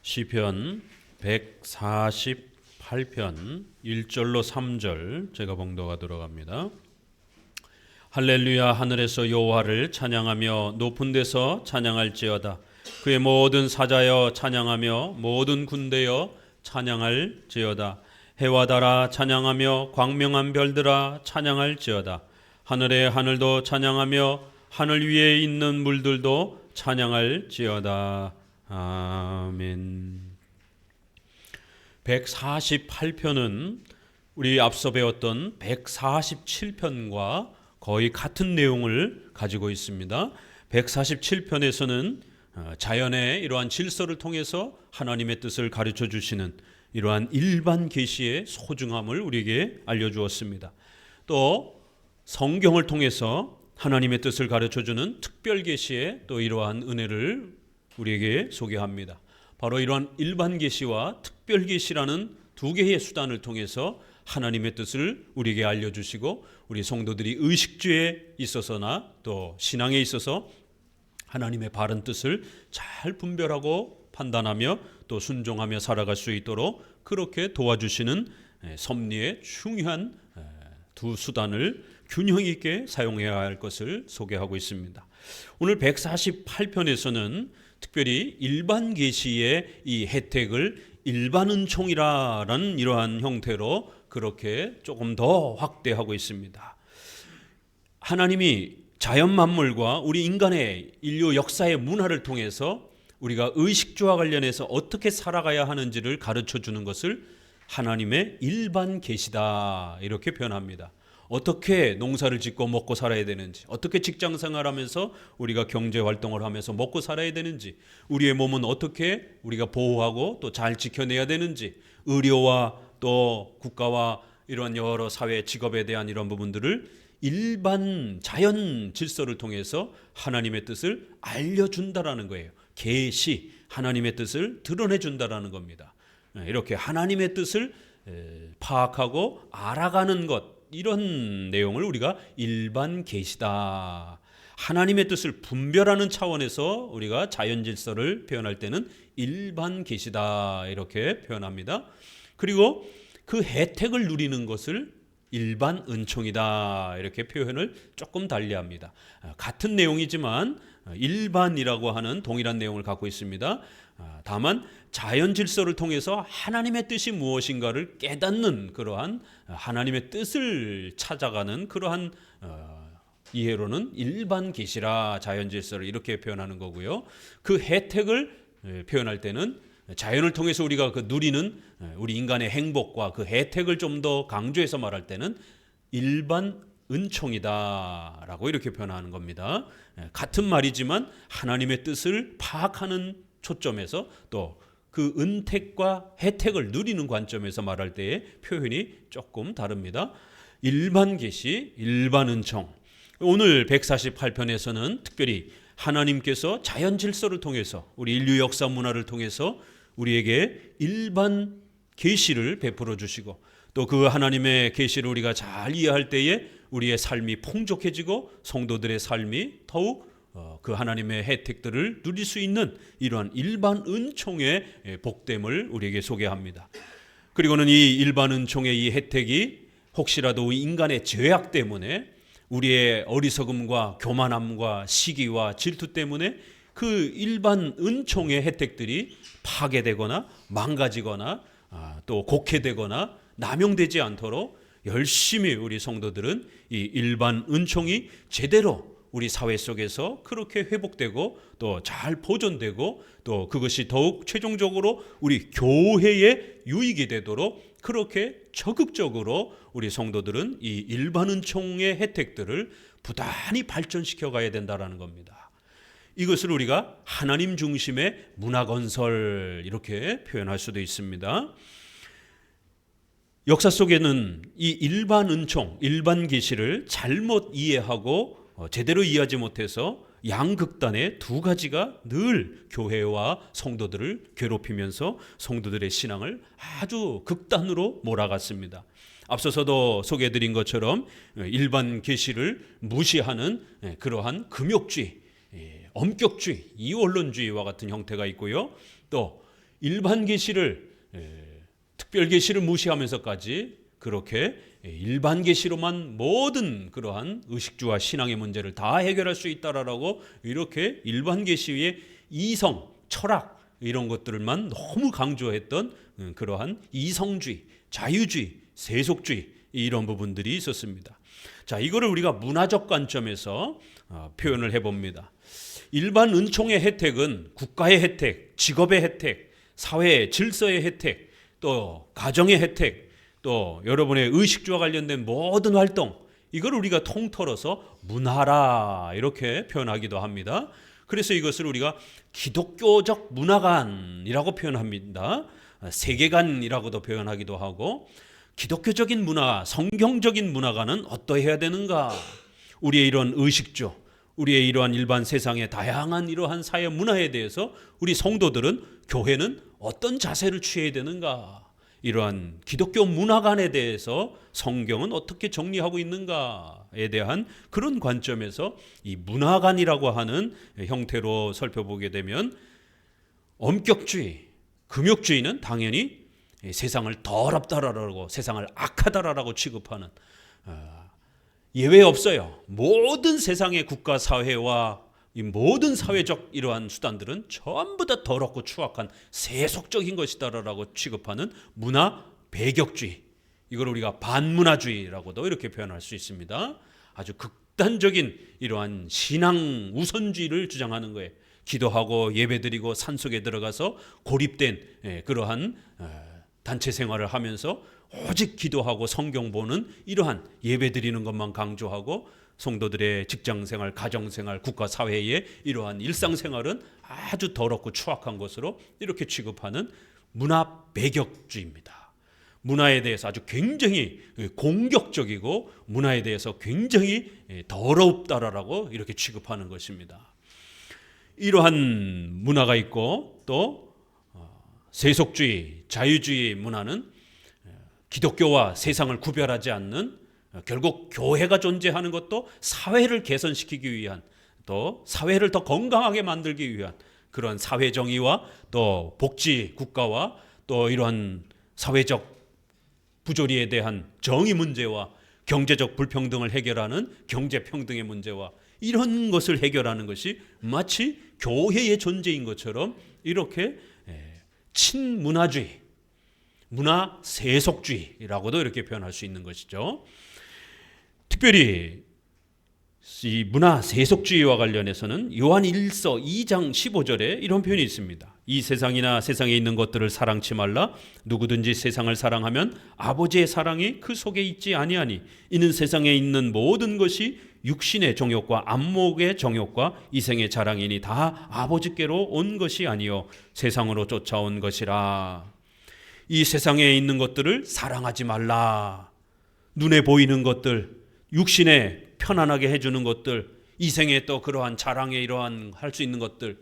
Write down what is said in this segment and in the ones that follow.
시편 148편 1절로 3절 제가 봉독하도록 합니다. 할렐루야. 하늘에서 여호와를 찬양하며 높은 데서 찬양할지어다. 그의 모든 사자여 찬양하며 모든 군대여 찬양할지어다. 해와 달아 찬양하며 광명한 별들아 찬양할지어다. 하늘의 하늘도 찬양하며 하늘 위에 있는 물들도 찬양할지어다. 아멘. 148편은 우리 앞서 배웠던 147편과 거의 같은 내용을 가지고 있습니다. 147편에서는 자연의 이러한 질서를 통해서 하나님의 뜻을 가르쳐 주시는 이러한 일반 계시의 소중함을 우리에게 알려주었습니다. 또 성경을 통해서 하나님의 뜻을 가르쳐 주는 특별 계시의 또 이러한 은혜를 우리에게 소개합니다. 바로 이러한 일반 계시와 특별 계시라는 두 개의 수단을 통해서 하나님의 뜻을 우리에게 알려주시고 우리 성도들이 의식주에 있어서나 또 신앙에 있어서 하나님의 바른 뜻을 잘 분별하고 판단하며 또 순종하며 살아갈 수 있도록 그렇게 도와주시는 섭리의 중요한 두 수단을 균형 있게 사용해야 할 것을 소개하고 있습니다. 오늘 148편에서는 특별히 일반 계시의 이 혜택을 일반 은총이라는 이러한 형태로 그렇게 조금 더 확대하고 있습니다. 하나님이 자연 만물과 우리 인간의 인류 역사의 문화를 통해서 우리가 의식주와 관련해서 어떻게 살아가야 하는지를 가르쳐 주는 것을 하나님의 일반 계시다 이렇게 표현합니다. 어떻게 농사를 짓고 먹고 살아야 되는지, 어떻게 직장 생활하면서 우리가 경제 활동을 하면서 먹고 살아야 되는지, 우리의 몸은 어떻게 우리가 보호하고 또 잘 지켜내야 되는지, 의료와 또 국가와 이런 여러 사회 직업에 대한 이런 부분들을 일반 자연 질서를 통해서 하나님의 뜻을 알려준다라는 거예요. 계시, 하나님의 뜻을 드러내준다라는 겁니다. 이렇게 하나님의 뜻을 파악하고 알아가는 것, 이런 내용을 우리가 일반 계시다. 하나님의 뜻을 분별하는 차원에서 우리가 자연 질서를 표현할 때는 일반 계시다 이렇게 표현합니다. 그리고 그 혜택을 누리는 것을 일반 은총이다 이렇게 표현을 조금 달리합니다. 같은 내용이지만 일반이라고 하는 동일한 내용을 갖고 있습니다. 다만 자연 질서를 통해서 하나님의 뜻이 무엇인가를 깨닫는 그러한 하나님의 뜻을 찾아가는 그러한 이해로는 일반 계시라 자연 질서를 이렇게 표현하는 거고요. 그 혜택을 표현할 때는 자연을 통해서 우리가 그 누리는 우리 인간의 행복과 그 혜택을 좀 더 강조해서 말할 때는 일반 은총이다라고 이렇게 표현하는 겁니다. 같은 말이지만 하나님의 뜻을 파악하는 초점에서 또 그 은택과 혜택을 누리는 관점에서 말할 때의 표현이 조금 다릅니다. 일반 계시, 일반 은총. 오늘 148편에서는 특별히 하나님께서 자연 질서를 통해서 우리 인류 역사 문화를 통해서 우리에게 일반 계시를 베풀어 주시고 또 그 하나님의 계시를 우리가 잘 이해할 때에 우리의 삶이 풍족해지고 성도들의 삶이 더욱 그 하나님의 혜택들을 누릴 수 있는 이러한 일반 은총의 복됨을 우리에게 소개합니다. 그리고는 이 일반 은총의 이 혜택이 혹시라도 인간의 죄악 때문에 우리의 어리석음과 교만함과 시기와 질투 때문에 그 일반 은총의 혜택들이 파괴되거나 망가지거나 또 곡해되거나 남용되지 않도록 열심히 우리 성도들은 이 일반 은총이 제대로 우리 사회 속에서 그렇게 회복되고 또 잘 보존되고 또 그것이 더욱 최종적으로 우리 교회의 유익이 되도록 그렇게 적극적으로 우리 성도들은 이 일반 은총의 혜택들을 부단히 발전시켜 가야 된다는 겁니다. 이것을 우리가 하나님 중심의 문화건설 이렇게 표현할 수도 있습니다. 역사 속에는 이 일반 은총, 일반 계시를 잘못 이해하고 제대로 이해하지 못해서 양극단의 두 가지가 늘 교회와 성도들을 괴롭히면서 성도들의 신앙을 아주 극단으로 몰아갔습니다. 앞서서도 소개해드린 것처럼 일반 계시를 무시하는 그러한 금욕주의, 엄격주의, 이원론주의와 같은 형태가 있고요. 또 일반 계시를 특별 계시를 무시하면서까지 그렇게 일반 계시로만 모든 그러한 의식주와 신앙의 문제를 다 해결할 수 있다라고 이렇게 일반 계시의 이성, 철학 이런 것들만 너무 강조했던 그러한 이성주의, 자유주의, 세속주의 이런 부분들이 있었습니다. 자, 이거를 우리가 문화적 관점에서 표현을 해봅니다. 일반 은총의 혜택은 국가의 혜택, 직업의 혜택, 사회 질서의 혜택, 또 가정의 혜택, 또 여러분의 의식주와 관련된 모든 활동, 이걸 우리가 통틀어서 문화라 이렇게 표현하기도 합니다. 그래서 이것을 우리가 기독교적 문화관이라고 표현합니다. 세계관이라고도 표현하기도 하고, 기독교적인 문화, 성경적인 문화관은 어떠해야 되는가? 우리의 이런 의식주, 우리의 이러한 일반 세상의 다양한 이러한 사회 문화에 대해서 우리 성도들은, 교회는 어떤 자세를 취해야 되는가? 이러한 기독교 문화관에 대해서 성경은 어떻게 정리하고 있는가에 대한 그런 관점에서 이 문화관이라고 하는 형태로 살펴보게 되면, 엄격주의, 금욕주의는 당연히 세상을 더럽다라고, 세상을 악하다라고 취급하는, 예외 없어요. 모든 세상의 국가 사회와 이 모든 사회적 이러한 수단들은 전부 다 더럽고 추악한 세속적인 것이다라고 취급하는 문화 배격주의, 이걸 우리가 반문화주의라고도 이렇게 표현할 수 있습니다. 아주 극단적인 이러한 신앙 우선주의를 주장하는 거예요. 기도하고 예배드리고 산속에 들어가서 고립된 그러한 단체 생활을 하면서 오직 기도하고 성경 보는 이러한 예배드리는 것만 강조하고, 성도들의 직장생활, 가정생활, 국가사회의 이러한 일상생활은 아주 더럽고 추악한 것으로 이렇게 취급하는 문화 배격주의입니다. 문화에 대해서 아주 굉장히 공격적이고 문화에 대해서 굉장히 더럽다라고 이렇게 취급하는 것입니다. 이러한 문화가 있고, 또 세속주의, 자유주의 문화는 기독교와 세상을 구별하지 않는, 결국 교회가 존재하는 것도 사회를 개선시키기 위한, 또 사회를 더 건강하게 만들기 위한 그런 사회 정의와 또 복지 국가와 또 이러한 사회적 부조리에 대한 정의 문제와 경제적 불평등을 해결하는 경제평등의 문제와 이런 것을 해결하는 것이 마치 교회의 존재인 것처럼 이렇게 친문화주의, 문화 세속주의라고도 이렇게 표현할 수 있는 것이죠. 특별히 이 문화 세속주의와 관련해서는 요한 1서 2장 15절에 이런 표현이 있습니다. 이 세상이나 세상에 있는 것들을 사랑치 말라. 누구든지 세상을 사랑하면 아버지의 사랑이 그 속에 있지 아니하니, 이는 세상에 있는 모든 것이 육신의 정욕과 안목의 정욕과 이생의 자랑이니 다 아버지께로 온 것이 아니요 세상으로 쫓아온 것이라. 이 세상에 있는 것들을 사랑하지 말라. 눈에 보이는 것들, 육신에 편안하게 해주는 것들, 이생에 또 그러한 자랑에 이러한 할 수 있는 것들,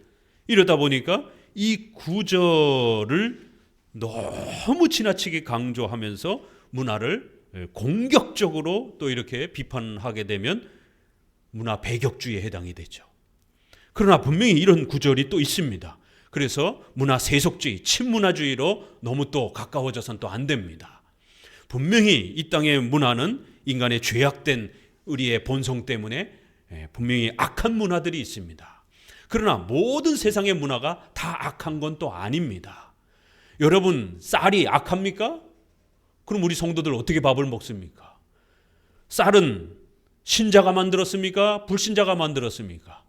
이러다 보니까 이 구절을 너무 지나치게 강조하면서 문화를 공격적으로 또 이렇게 비판하게 되면 문화 배격주의에 해당이 되죠. 그러나 분명히 이런 구절이 또 있습니다. 그래서 문화 세속주의, 친문화주의로 너무 또 가까워져서는 또 안 됩니다. 분명히 이 땅의 문화는 인간의 죄악된 우리의 본성 때문에 분명히 악한 문화들이 있습니다. 그러나 모든 세상의 문화가 다 악한 건 또 아닙니다. 여러분, 쌀이 악합니까? 그럼 우리 성도들 어떻게 밥을 먹습니까? 쌀은 신자가 만들었습니까? 불신자가 만들었습니까?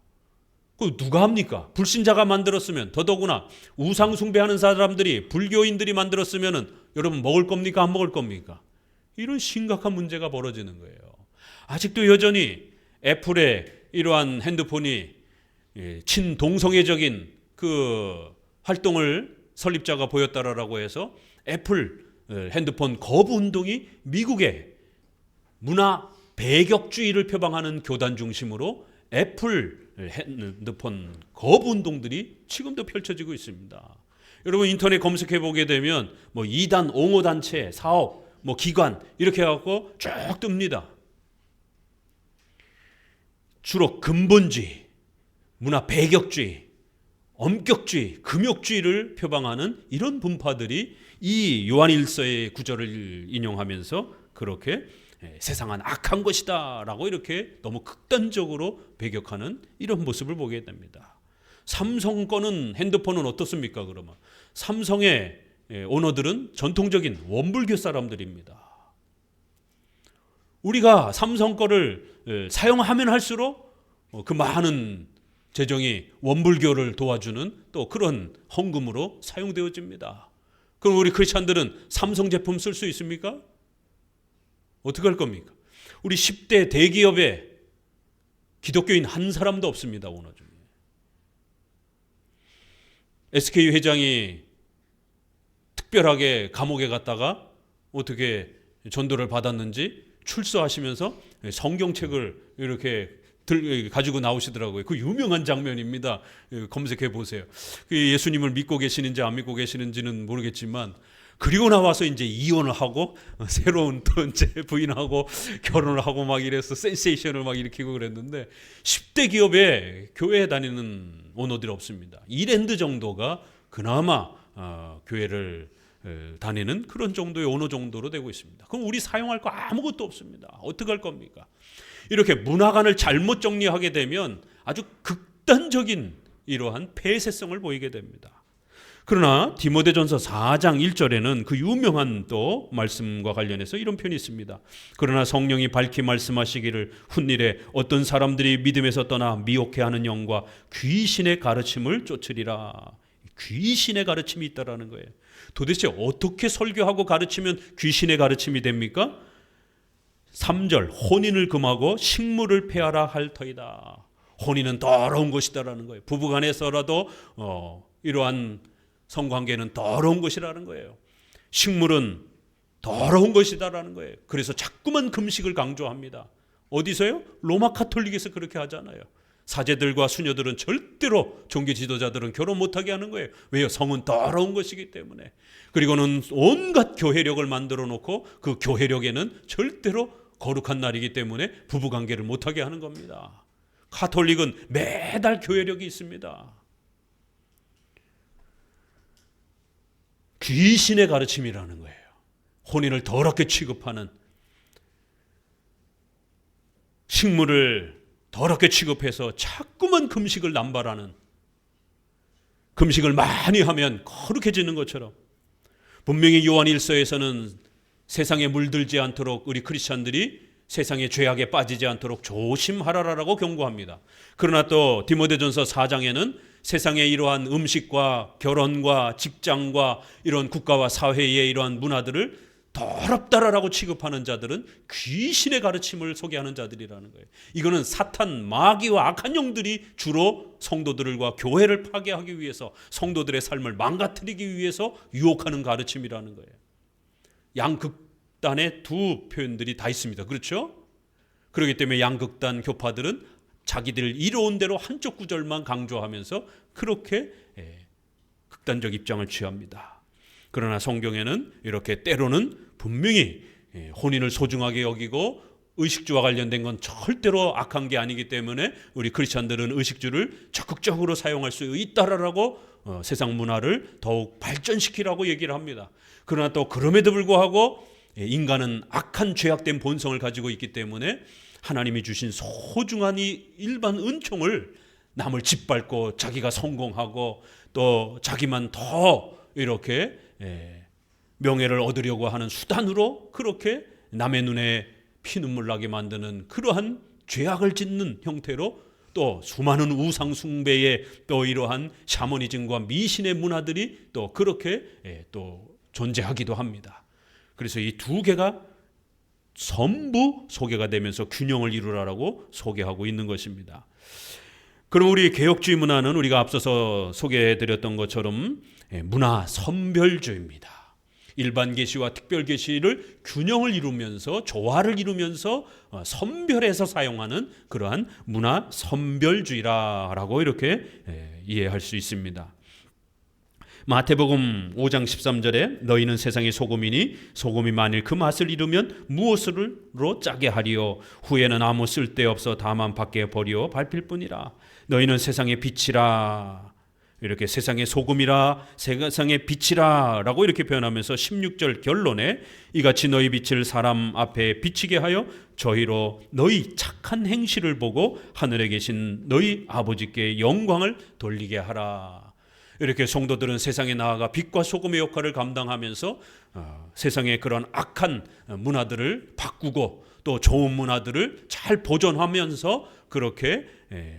그 누가 합니까? 불신자가 만들었으면, 더더구나 우상 숭배하는 사람들이, 불교인들이 만들었으면 여러분 먹을 겁니까? 안 먹을 겁니까? 이런 심각한 문제가 벌어지는 거예요. 아직도 여전히 애플의 이러한 핸드폰이 친동성애적인 그 활동을 설립자가 보였다라고 해서 애플 핸드폰 거부 운동이 미국의 문화 배격주의를 표방하는 교단 중심으로 애플 핸드폰 거부 운동들이 지금도 펼쳐지고 있습니다. 여러분 인터넷 검색해 보게 되면 뭐 2단 옹호 단체, 사업, 뭐 기관 이렇게 해갖고 쭉 뜹니다. 주로 근본주의, 문화 배격주의, 엄격주의, 금욕주의를 표방하는 이런 분파들이 이 요한일서의 구절을 인용하면서 그렇게 세상은 악한 것이다 라고 이렇게 너무 극단적으로 배격하는 이런 모습을 보게 됩니다. 삼성 거는 핸드폰은 어떻습니까? 그러면 삼성의 오너들은 전통적인 원불교 사람들입니다. 우리가 삼성 거를 사용하면 할수록 그 많은 재정이 원불교를 도와주는 또 그런 헌금으로 사용되어집니다. 그럼 우리 크리스찬들은 삼성 제품 쓸 수 있습니까? 어떻게 할 겁니까? 우리 10대 대기업에 기독교인 한 사람도 없습니다. 오너 중에. SK 회장이 특별하게 감옥에 갔다가 어떻게 전도를 받았는지 출소하시면서 성경책을 이렇게 가지고 나오시더라고요. 그 유명한 장면입니다. 검색해 보세요. 예수님을 믿고 계시는지 안 믿고 계시는지는 모르겠지만 그리고 나와서 이제 이혼을 하고 새로운 또 이제 부인하고 결혼을 하고 막 이래서 센세이션을 막 일으키고 그랬는데 10대 기업에 교회에 다니는 오너들이 없습니다. 이랜드 정도가 그나마 교회를 다니는 그런 정도의 오너 정도로 되고 있습니다. 그럼 우리 사용할 거 아무것도 없습니다. 어떻게 할 겁니까? 이렇게 문화관을 잘못 정리하게 되면 아주 극단적인 이러한 폐쇄성을 보이게 됩니다. 그러나 디모데전서 4장 1절에는 그 유명한 또 말씀과 관련해서 이런 표현이 있습니다. 그러나 성령이 밝히 말씀하시기를 훗일에 어떤 사람들이 믿음에서 떠나 미혹해하는 영과 귀신의 가르침을 쫓으리라. 귀신의 가르침이 있다라는 거예요. 도대체 어떻게 설교하고 가르치면 귀신의 가르침이 됩니까? 3절 혼인을 금하고 식물을 폐하라 할 터이다. 혼인은 더러운 것이다라는 거예요. 부부간에서라도 이러한 성관계는 더러운 것이라는 거예요. 식물은 더러운 것이다라는 거예요. 그래서 자꾸만 금식을 강조합니다. 어디서요? 로마 카톨릭에서 그렇게 하잖아요. 사제들과 수녀들은 절대로 종교 지도자들은 결혼 못하게 하는 거예요. 왜요? 성은 더러운 것이기 때문에. 그리고는 온갖 교회력을 만들어 놓고 그 교회력에는 절대로 거룩한 날이기 때문에 부부관계를 못하게 하는 겁니다. 카톨릭은 매달 교회력이 있습니다. 귀신의 가르침이라는 거예요. 혼인을 더럽게 취급하는, 식물을 더럽게 취급해서 자꾸만 금식을 남발하는, 금식을 많이 하면 거룩해지는 것처럼 분명히 요한일서에서는 세상에 물들지 않도록 우리 크리스찬들이 세상의 죄악에 빠지지 않도록 조심하라라고 경고합니다. 그러나 또 디모데전서 4장에는 세상의 이러한 음식과 결혼과 직장과 이런 국가와 사회의 이러한 문화들을 더럽다라고 취급하는 자들은 귀신의 가르침을 소개하는 자들이라는 거예요. 이거는 사탄, 마귀와 악한 영들이 주로 성도들과 교회를 파괴하기 위해서, 성도들의 삶을 망가뜨리기 위해서 유혹하는 가르침이라는 거예요. 양극단의 두 표현들이 다 있습니다. 그렇죠? 그렇기 때문에 양극단 교파들은 자기들 이로운 대로 한쪽 구절만 강조하면서 그렇게 극단적 입장을 취합니다. 그러나 성경에는 이렇게 때로는 분명히 혼인을 소중하게 여기고 의식주와 관련된 건 절대로 악한 게 아니기 때문에 우리 크리스찬들은 의식주를 적극적으로 사용할 수 있다라고 세상 문화를 더욱 발전시키라고 얘기를 합니다. 그러나 또 그럼에도 불구하고 인간은 악한 죄악된 본성을 가지고 있기 때문에 하나님이 주신 소중한 이 일반 은총을 남을 짓밟고 자기가 성공하고 또 자기만 더 이렇게 명예를 얻으려고 하는 수단으로 그렇게 남의 눈에 피눈물 나게 만드는 그러한 죄악을 짓는 형태로 또 수많은 우상 숭배의 또 이러한 샤머니즘과 미신의 문화들이 또 그렇게 또 존재하기도 합니다. 그래서 이 두 개가 전부 소개가 되면서 균형을 이루라라고 소개하고 있는 것입니다. 그럼 우리 개혁주의 문화는 우리가 앞서서 소개해드렸던 것처럼 문화 선별주의입니다. 일반 계시와 특별 계시를 균형을 이루면서 조화를 이루면서 선별해서 사용하는 그러한 문화 선별주의라고 이렇게 이해할 수 있습니다. 마태복음 5장 13절에 너희는 세상의 소금이니 소금이 만일 그 맛을 잃으면 무엇으로 짜게 하리요 후에는 아무 쓸데없어 다만 밖에 버리어 밟힐 뿐이라. 너희는 세상의 빛이라. 이렇게 세상의 소금이라 세상의 빛이라 라고 이렇게 표현하면서 16절 결론에 이같이 너희 빛을 사람 앞에 비치게 하여 저희로 너희 착한 행실을 보고 하늘에 계신 너희 아버지께 영광을 돌리게 하라. 이렇게 성도들은 세상에 나아가 빛과 소금의 역할을 감당하면서 세상의 그런 악한 문화들을 바꾸고 또 좋은 문화들을 잘 보존하면서 그렇게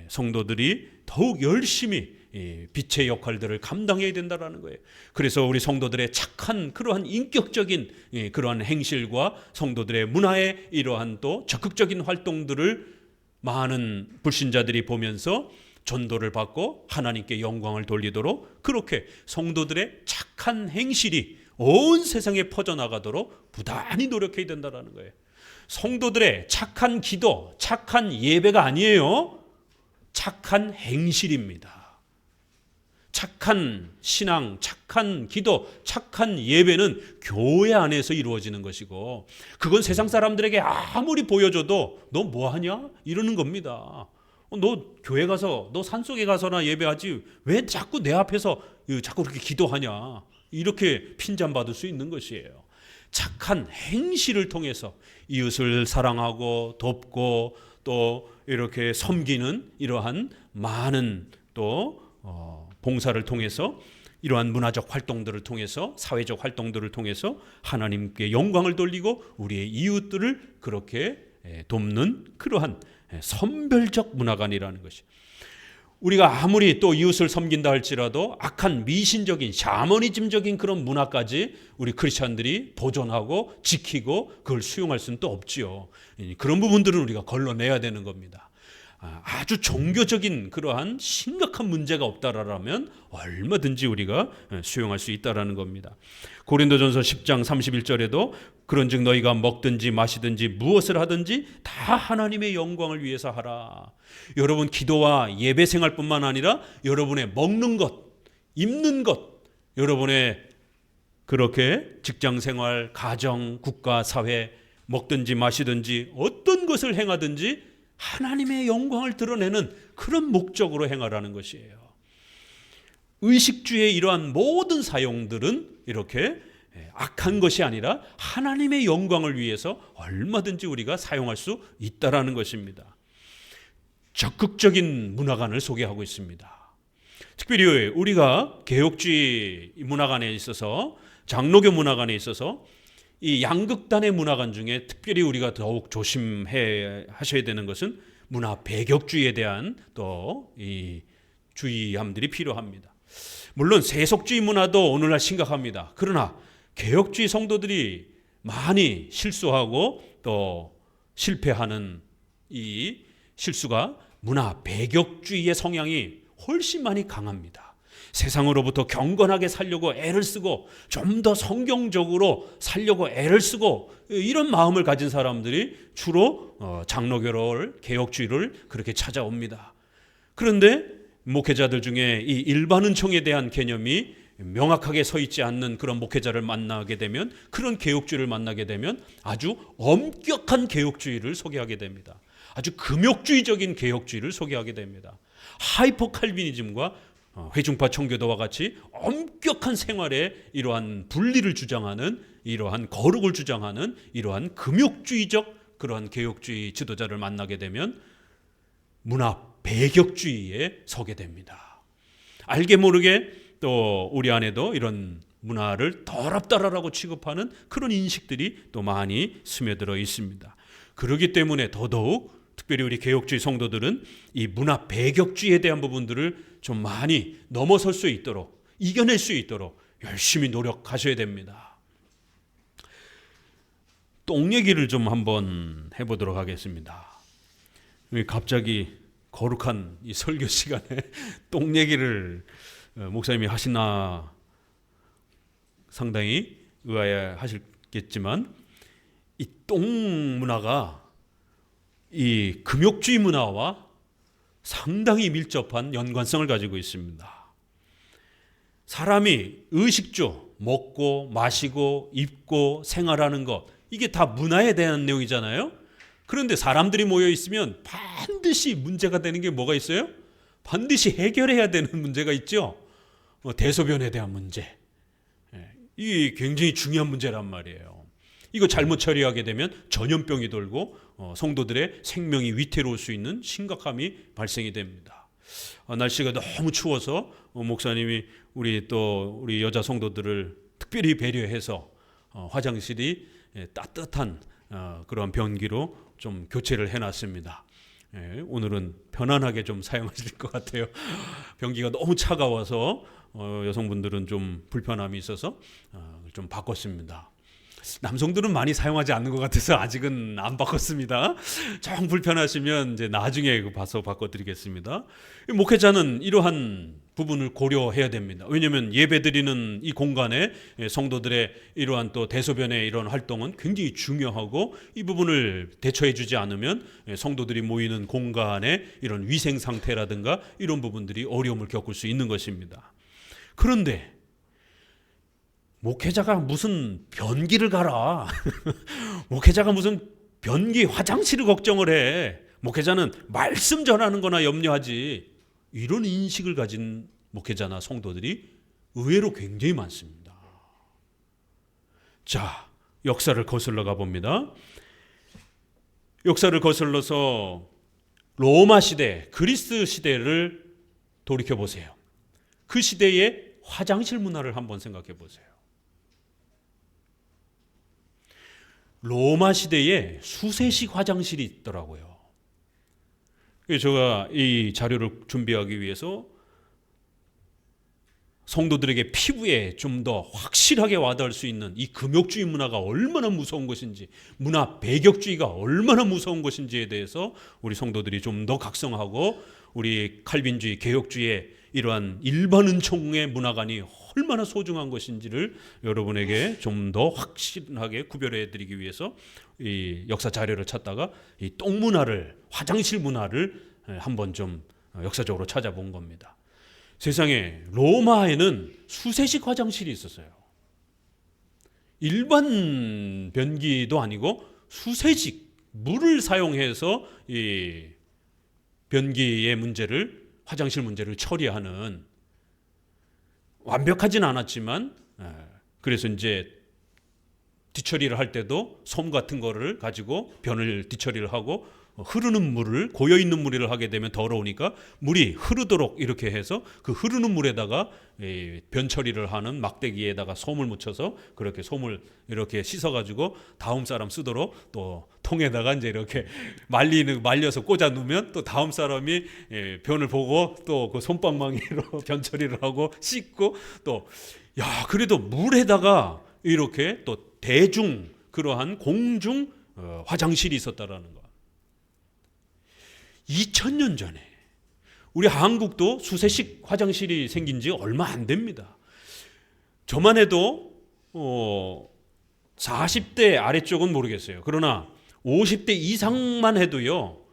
성도들이 더욱 열심히 빛의 역할들을 감당해야 된다는 거예요. 그래서 우리 성도들의 착한 그러한 인격적인 그러한 행실과 성도들의 문화의 이러한 또 적극적인 활동들을 많은 불신자들이 보면서 전도를 받고 하나님께 영광을 돌리도록 그렇게 성도들의 착한 행실이 온 세상에 퍼져나가도록 부단히 노력해야 된다는 거예요. 성도들의 착한 기도, 착한 예배가 아니에요. 착한 행실입니다. 착한 신앙, 착한 기도, 착한 예배는 교회 안에서 이루어지는 것이고 그건 세상 사람들에게 아무리 보여줘도 너 뭐하냐? 이러는 겁니다. 너 교회 가서 너 산속에 가서나 예배하지 왜 자꾸 내 앞에서 자꾸 그렇게 기도하냐? 이렇게 핀잔받을 수 있는 것이에요. 착한 행실을 통해서 이웃을 사랑하고 돕고 또 이렇게 섬기는 이러한 많은 또 봉사를 통해서 이러한 문화적 활동들을 통해서 사회적 활동들을 통해서 하나님께 영광을 돌리고 우리의 이웃들을 그렇게 돕는 그러한 선별적 문화관이라는 것이 우리가 아무리 또 이웃을 섬긴다 할지라도 악한 미신적인 샤머니즘적인 그런 문화까지 우리 크리스찬들이 보존하고 지키고 그걸 수용할 수는 또 없지요. 그런 부분들은 우리가 걸러내야 되는 겁니다. 아주 종교적인 그러한 심각한 문제가 없다라면 얼마든지 우리가 수용할 수 있다라는 겁니다. 고린도전서 10장 31절에도 그런즉 너희가 먹든지 마시든지 무엇을 하든지 다 하나님의 영광을 위해서 하라. 여러분 기도와 예배 생활뿐만 아니라 여러분의 먹는 것, 입는 것, 여러분의 그렇게 직장 생활, 가정, 국가, 사회 먹든지 마시든지 어떤 것을 행하든지 하나님의 영광을 드러내는 그런 목적으로 행하라는 것이에요. 의식주의 이러한 모든 사용들은 이렇게 악한 것이 아니라 하나님의 영광을 위해서 얼마든지 우리가 사용할 수 있다라는 것입니다. 적극적인 문화관을 소개하고 있습니다. 특별히 우리가 개혁주의 문화관에 있어서 장로교 문화관에 있어서 이 양극단의 문화관 중에 특별히 우리가 더욱 조심해 하셔야 되는 것은 문화 배격주의에 대한 또 이 주의함들이 필요합니다. 물론 세속주의 문화도 오늘날 심각합니다. 그러나 개혁주의 성도들이 많이 실수하고 또 실패하는 이 실수가 문화 배격주의의 성향이 훨씬 많이 강합니다. 세상으로부터 경건하게 살려고 애를 쓰고 좀 더 성경적으로 살려고 애를 쓰고 이런 마음을 가진 사람들이 주로 장로교를 개혁주의를 그렇게 찾아옵니다. 그런데 목회자들 중에 이 일반은총에 대한 개념이 명확하게 서 있지 않는 그런 목회자를 만나게 되면 그런 개혁주의를 만나게 되면 아주 엄격한 개혁주의를 소개하게 됩니다. 아주 금욕주의적인 개혁주의를 소개하게 됩니다. 하이퍼 칼비니즘과 회중파 청교도와 같이 엄격한 생활에 이러한 분리를 주장하는 이러한 거룩을 주장하는 이러한 금욕주의적 그러한 개혁주의 지도자를 만나게 되면 문화 배격주의에 서게 됩니다. 알게 모르게 또 우리 안에도 이런 문화를 더럽다라고 취급하는 그런 인식들이 또 많이 스며들어 있습니다. 그렇기 때문에 더더욱 특별히 우리 개혁주의 성도들은 이 문화 배격주의에 대한 부분들을 좀 많이 넘어설 수 있도록 이겨낼 수 있도록 열심히 노력하셔야 됩니다. 똥 얘기를 좀 한번 해보도록 하겠습니다. 갑자기 거룩한 이 설교 시간에 똥 얘기를 목사님이 하시나 상당히 의아해 하셨겠지만 이 똥 문화가 이 금욕주의 문화와 상당히 밀접한 연관성을 가지고 있습니다. 사람이 의식주, 먹고 마시고 입고 생활하는 것 이게 다 문화에 대한 내용이잖아요. 그런데 사람들이 모여 있으면 반드시 문제가 되는 게 뭐가 있어요? 반드시 해결해야 되는 문제가 있죠. 대소변에 대한 문제, 이게 굉장히 중요한 문제란 말이에요. 이거 잘못 처리하게 되면 전염병이 돌고 성도들의 생명이 위태로울 수 있는 심각함이 발생이 됩니다. 날씨가 너무 추워서 목사님이 우리 여자 성도들을 특별히 배려해서 화장실이 따뜻한 그런 변기로 좀 교체를 해놨습니다. 오늘은 편안하게 좀 사용하실 것 같아요. 변기가 너무 차가워서 여성분들은 좀 불편함이 있어서 좀 바꿨습니다. 남성들은 많이 사용하지 않는 것 같아서 아직은 안 바꿨습니다. 좀 불편하시면 이제 나중에 봐서 바꿔드리겠습니다. 목회자는 이러한 부분을 고려해야 됩니다. 왜냐하면 예배드리는 이 공간에 성도들의 이러한 또 대소변의 이런 활동은 굉장히 중요하고, 이 부분을 대처해주지 않으면 성도들이 모이는 공간의 이런 위생 상태라든가 이런 부분들이 어려움을 겪을 수 있는 것입니다. 그런데 목회자가 무슨 변기를 가라 목회자가 무슨 변기 화장실을 걱정을 해. 목회자는 말씀 전하는 거나 염려하지. 이런 인식을 가진 목회자나 성도들이 의외로 굉장히 많습니다. 자, 역사를 거슬러 가봅니다. 역사를 거슬러서 로마 시대, 그리스 시대를 돌이켜 보세요. 그 시대의 화장실 문화를 한번 생각해 보세요. 로마 시대에 수세식 화장실이 있더라고요. 제가 이 자료를 준비하기 위해서 성도들에게 피부에 좀 더 확실하게 와닿을 수 있는 이 금욕주의 문화가 얼마나 무서운 것인지, 문화 배격주의가 얼마나 무서운 것인지에 대해서 우리 성도들이 좀 더 각성하고, 우리 칼빈주의, 개혁주의의 이러한 일반 은총의 문화관이 얼마나 소중한 것인지를 여러분에게 좀 더 확실하게 구별해 드리기 위해서 이 역사 자료를 찾다가 이 똥 문화를, 화장실 문화를 한번 좀 역사적으로 찾아본 겁니다. 세상에 로마에는 수세식 화장실이 있었어요. 일반 변기도 아니고 수세식, 물을 사용해서 이 변기의 문제를, 화장실 문제를 처리하는, 완벽하진 않았지만 그래서 이제 뒤처리를 할 때도 솜 같은 거를 가지고 변을 뒤처리를 하고, 흐르는 물을, 고여있는 물을 하게 되면 더러우니까 물이 흐르도록 이렇게 해서 그 흐르는 물에다가 변 처리를 하는 막대기에다가 솜을 묻혀서 그렇게 솜을 이렇게 씻어가지고 다음 사람 쓰도록 또 통에다가 이제 이렇게 말려서 꽂아 놓으면 또 다음 사람이 변을 보고 또 그 솜방망이로 변 처리를 하고 씻고, 또 그래도 물에다가 이렇게 또 대중, 그러한 공중 화장실이 있었다라는 거. 2000년 전에 우리 한국도 수세식 화장실이 생긴 지 얼마 안 됩니다. 저만 해도 40대 아래쪽은 모르겠어요. 그러나 50대 이상만 해도요,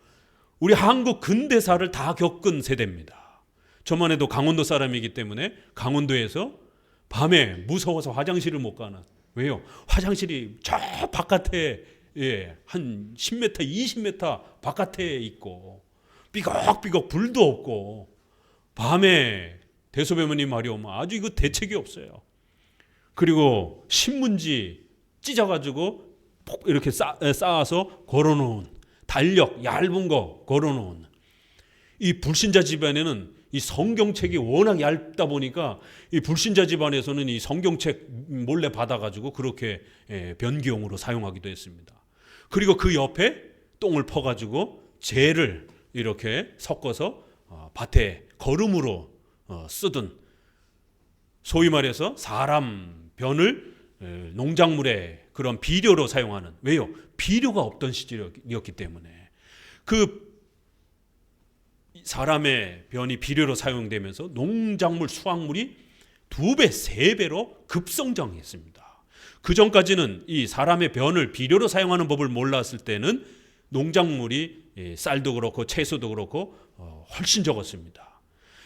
우리 한국 근대사를 다 겪은 세대입니다. 저만 해도 강원도 사람이기 때문에 강원도에서 밤에 무서워서 화장실을 못 가는. 왜요? 화장실이 저 바깥에 한 10m, 20m 바깥에 있고, 삐걱삐걱 불도 없고, 밤에 대소변이 마려우면 아주 이거 대책이 없어요. 그리고 신문지 찢어가지고 이렇게 쌓아서 걸어놓은, 달력 얇은 거 걸어놓은, 이 불신자 집안에는 이 성경책이 워낙 얇다 보니까 이 불신자 집안에서는 이 성경책 몰래 받아가지고 그렇게 변기용으로 사용하기도 했습니다. 그리고 그 옆에 똥을 퍼가지고 재를 이렇게 섞어서 밭에 거름으로 쓰든, 소위 말해서 사람 변을 농작물에 그런 비료로 사용하는. 왜요? 비료가 없던 시절이었기 때문에. 그 사람의 변이 비료로 사용되면서 농작물 수확물이 2배, 3배로 급성장했습니다. 그 전까지는 이 사람의 변을 비료로 사용하는 법을 몰랐을 때는 농작물이, 쌀도 그렇고 채소도 그렇고 훨씬 적었습니다.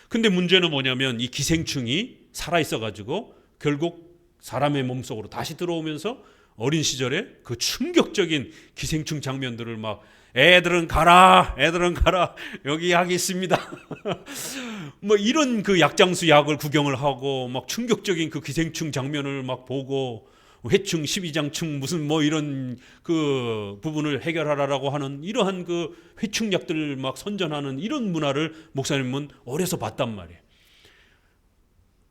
근데 문제는 뭐냐면 이 기생충이 살아있어 가지고 결국 사람의 몸속으로 다시 들어오면서 어린 시절에 그 충격적인 기생충 장면들을 막 애들은 가라 여기 약이 있습니다 뭐 이런 그 약장수 약을 구경을 하고 막 충격적인 그 기생충 장면을 막 보고 회충 12장충 무슨 뭐 이런 그 부분을 해결하라라고 하는 이러한 그 회충약들 막 선전하는 이런 문화를 목사님은 어려서 봤단 말이에요.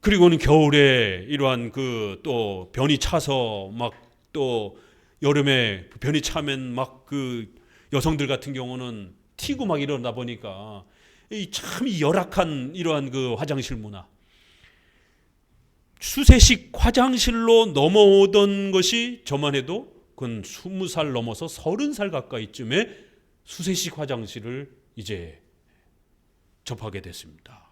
그리고는 겨울에 이러한 그 또 변이 차서 막 또 여름에 변이 차면 막 그 여성들 같은 경우는 튀고 막 이러다 보니까 참 열악한 이러한 그 화장실 문화. 수세식 화장실로 넘어오던 것이 저만 해도 그건 20살 넘어서 30살 가까이쯤에 수세식 화장실을 이제 접하게 됐습니다.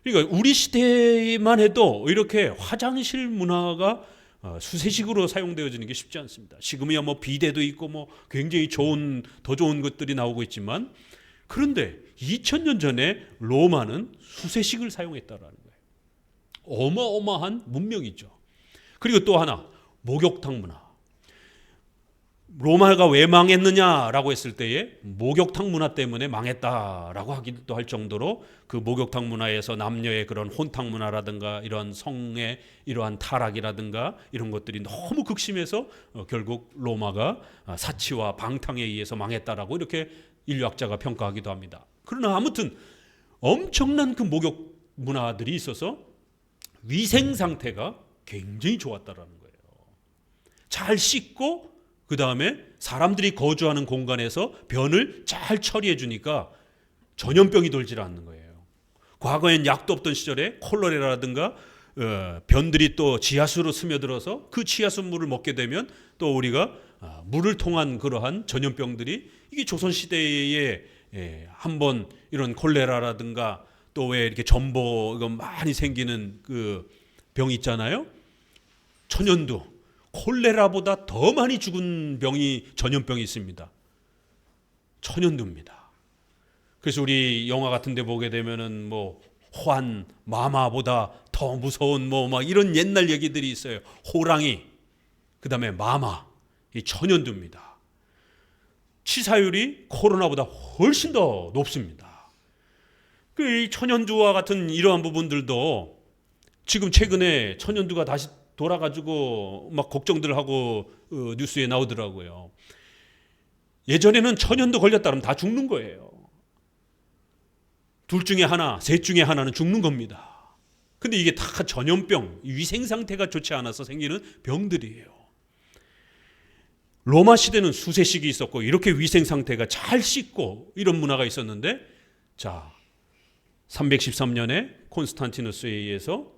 그러니까 우리 시대만 해도 이렇게 화장실 문화가 수세식으로 사용되어지는 게 쉽지 않습니다. 지금이야 뭐 비데도 있고 뭐 굉장히 더 좋은 것들이 나오고 있지만, 그런데 2000년 전에 로마는 수세식을 사용했다라는 거예요. 어마어마한 문명이죠. 그리고 또 하나, 목욕탕 문화. 로마가 왜 망했느냐라고 했을 때에 목욕탕 문화 때문에 망했다라고 하기도 할 정도로 그 목욕탕 문화에서 남녀의 그런 혼탕 문화라든가 이런 성의 이러한 타락이라든가 이런 것들이 너무 극심해서 결국 로마가 사치와 방탕에 의해서 망했다라고 이렇게 인류학자가 평가하기도 합니다. 그러나 아무튼 엄청난 그 목욕 문화들이 있어서 위생 상태가 굉장히 좋았다라는 거예요. 잘 씻고 그 다음에 사람들이 거주하는 공간에서 변을 잘 처리해 주니까 전염병이 돌지 않는 거예요. 과거엔 약도 없던 시절에 콜레라라든가 변들이 또 지하수로 스며들어서 그 지하수 물을 먹게 되면 또 우리가 물을 통한 그러한 전염병들이, 이게 조선시대에 한번 이런 콜레라라든가 또 왜 이렇게 전보 이거 많이 생기는 그 병 있잖아요. 천연두, 콜레라보다 더 많이 죽은 병이 전염병이 있습니다. 천연두입니다. 그래서 우리 영화 같은 데 보게 되면은 뭐 호안, 마마보다 더 무서운 뭐 막 이런 옛날 얘기들이 있어요. 호랑이, 그다음에 마마, 이 천연두입니다. 치사율이 코로나보다 훨씬 더 높습니다. 이 천연두와 같은 이러한 부분들도 지금 최근에 천연두가 다시 돌아가지고 막 걱정들 하고 뉴스에 나오더라고요. 예전에는 천연두 걸렸다 그러면 다 죽는 거예요. 둘 중에 하나, 셋 중에 하나는 죽는 겁니다. 근데 이게 다 전염병, 위생 상태가 좋지 않아서 생기는 병들이에요. 로마 시대는 수세식이 있었고 이렇게 위생 상태가 잘 씻고 이런 문화가 있었는데, 자 313년에 콘스탄티누스에 의해서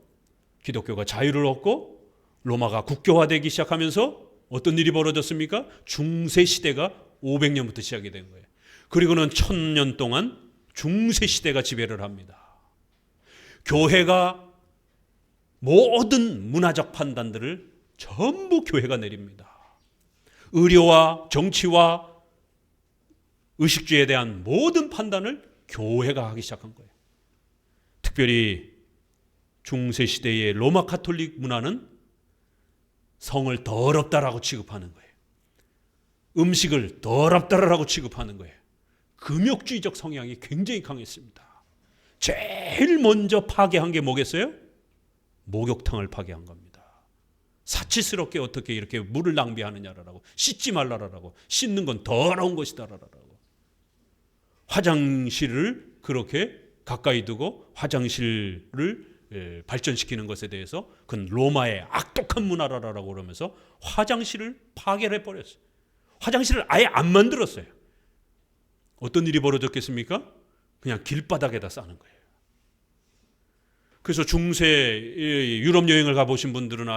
기독교가 자유를 얻고 로마가 국교화되기 시작하면서 어떤 일이 벌어졌습니까? 중세 시대가 500년부터 시작이 된 거예요. 그리고는 1000년 동안 중세 시대가 지배를 합니다. 교회가 모든 문화적 판단들을 전부 교회가 내립니다. 의료와 정치와 의식주에 대한 모든 판단을 교회가 하기 시작한 거예요. 특별히 중세 시대의 로마 가톨릭 문화는 성을 더럽다라고 취급하는 거예요. 음식을 더럽다라고 취급하는 거예요. 금욕주의적 성향이 굉장히 강했습니다. 제일 먼저 파괴한 게 뭐겠어요? 목욕탕을 파괴한 겁니다. 사치스럽게 어떻게 이렇게 물을 낭비하느냐라고, 씻지 말라라고, 씻는 건 더러운 것이다라고. 화장실을 그렇게 가까이 두고 화장실을 발전시키는 것에 대해서 그건 로마의 악독한 문화라고 그러면서 화장실을 파괴를 해버렸어요. 화장실을 아예 안 만들었어요. 어떤 일이 벌어졌겠습니까? 그냥 길바닥에다 싸는 거예요. 그래서 중세 유럽 여행을 가보신 분들은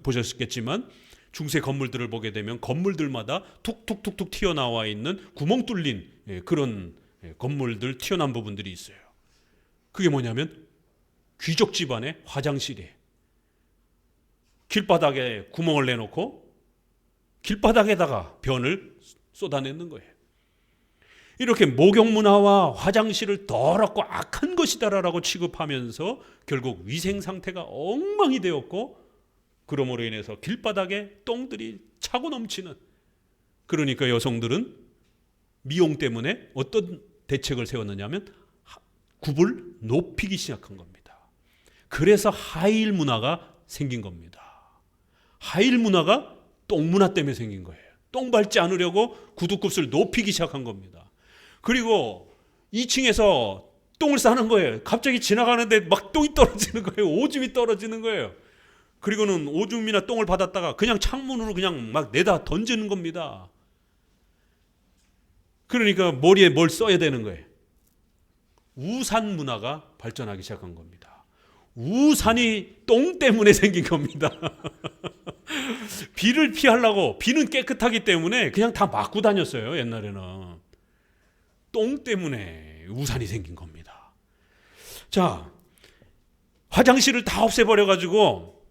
보셨겠지만 중세 건물들을 보게 되면 건물들마다 툭툭툭툭 튀어나와 있는 구멍 뚫린 그런 건물들, 튀어나온 부분들이 있어요. 그게 뭐냐면 귀족 집안의 화장실이에요. 길바닥에 구멍을 내놓고 길바닥에다가 변을 쏟아내는 거예요. 이렇게 목욕 문화와 화장실을 더럽고 악한 것이다라고 취급하면서 결국 위생 상태가 엉망이 되었고, 그러므로 인해서 길바닥에 똥들이 차고 넘치는, 그러니까 여성들은 미용 때문에 어떤 대책을 세웠느냐면 굽을 높이기 시작한 겁니다. 그래서 하이힐 문화가 생긴 겁니다. 하이힐 문화가 똥 문화 때문에 생긴 거예요. 똥 밟지 않으려고 구두굽을 높이기 시작한 겁니다. 그리고 2층에서 똥을 싸는 거예요. 갑자기 지나가는데 막 똥이 떨어지는 거예요. 오줌이 떨어지는 거예요. 그리고는 오줌이나 똥을 받았다가 그냥 창문으로 그냥 막 내다 던지는 겁니다. 그러니까 머리에 뭘 써야 되는 거예요. 우산 문화가 발전하기 시작한 겁니다. 우산이 똥 때문에 생긴 겁니다. 비를 피하려고, 비는 깨끗하기 때문에 그냥 다 맞고 다녔어요. 옛날에는 똥 때문에 우산이 생긴 겁니다. 자, 화장실을 다 없애버려가지고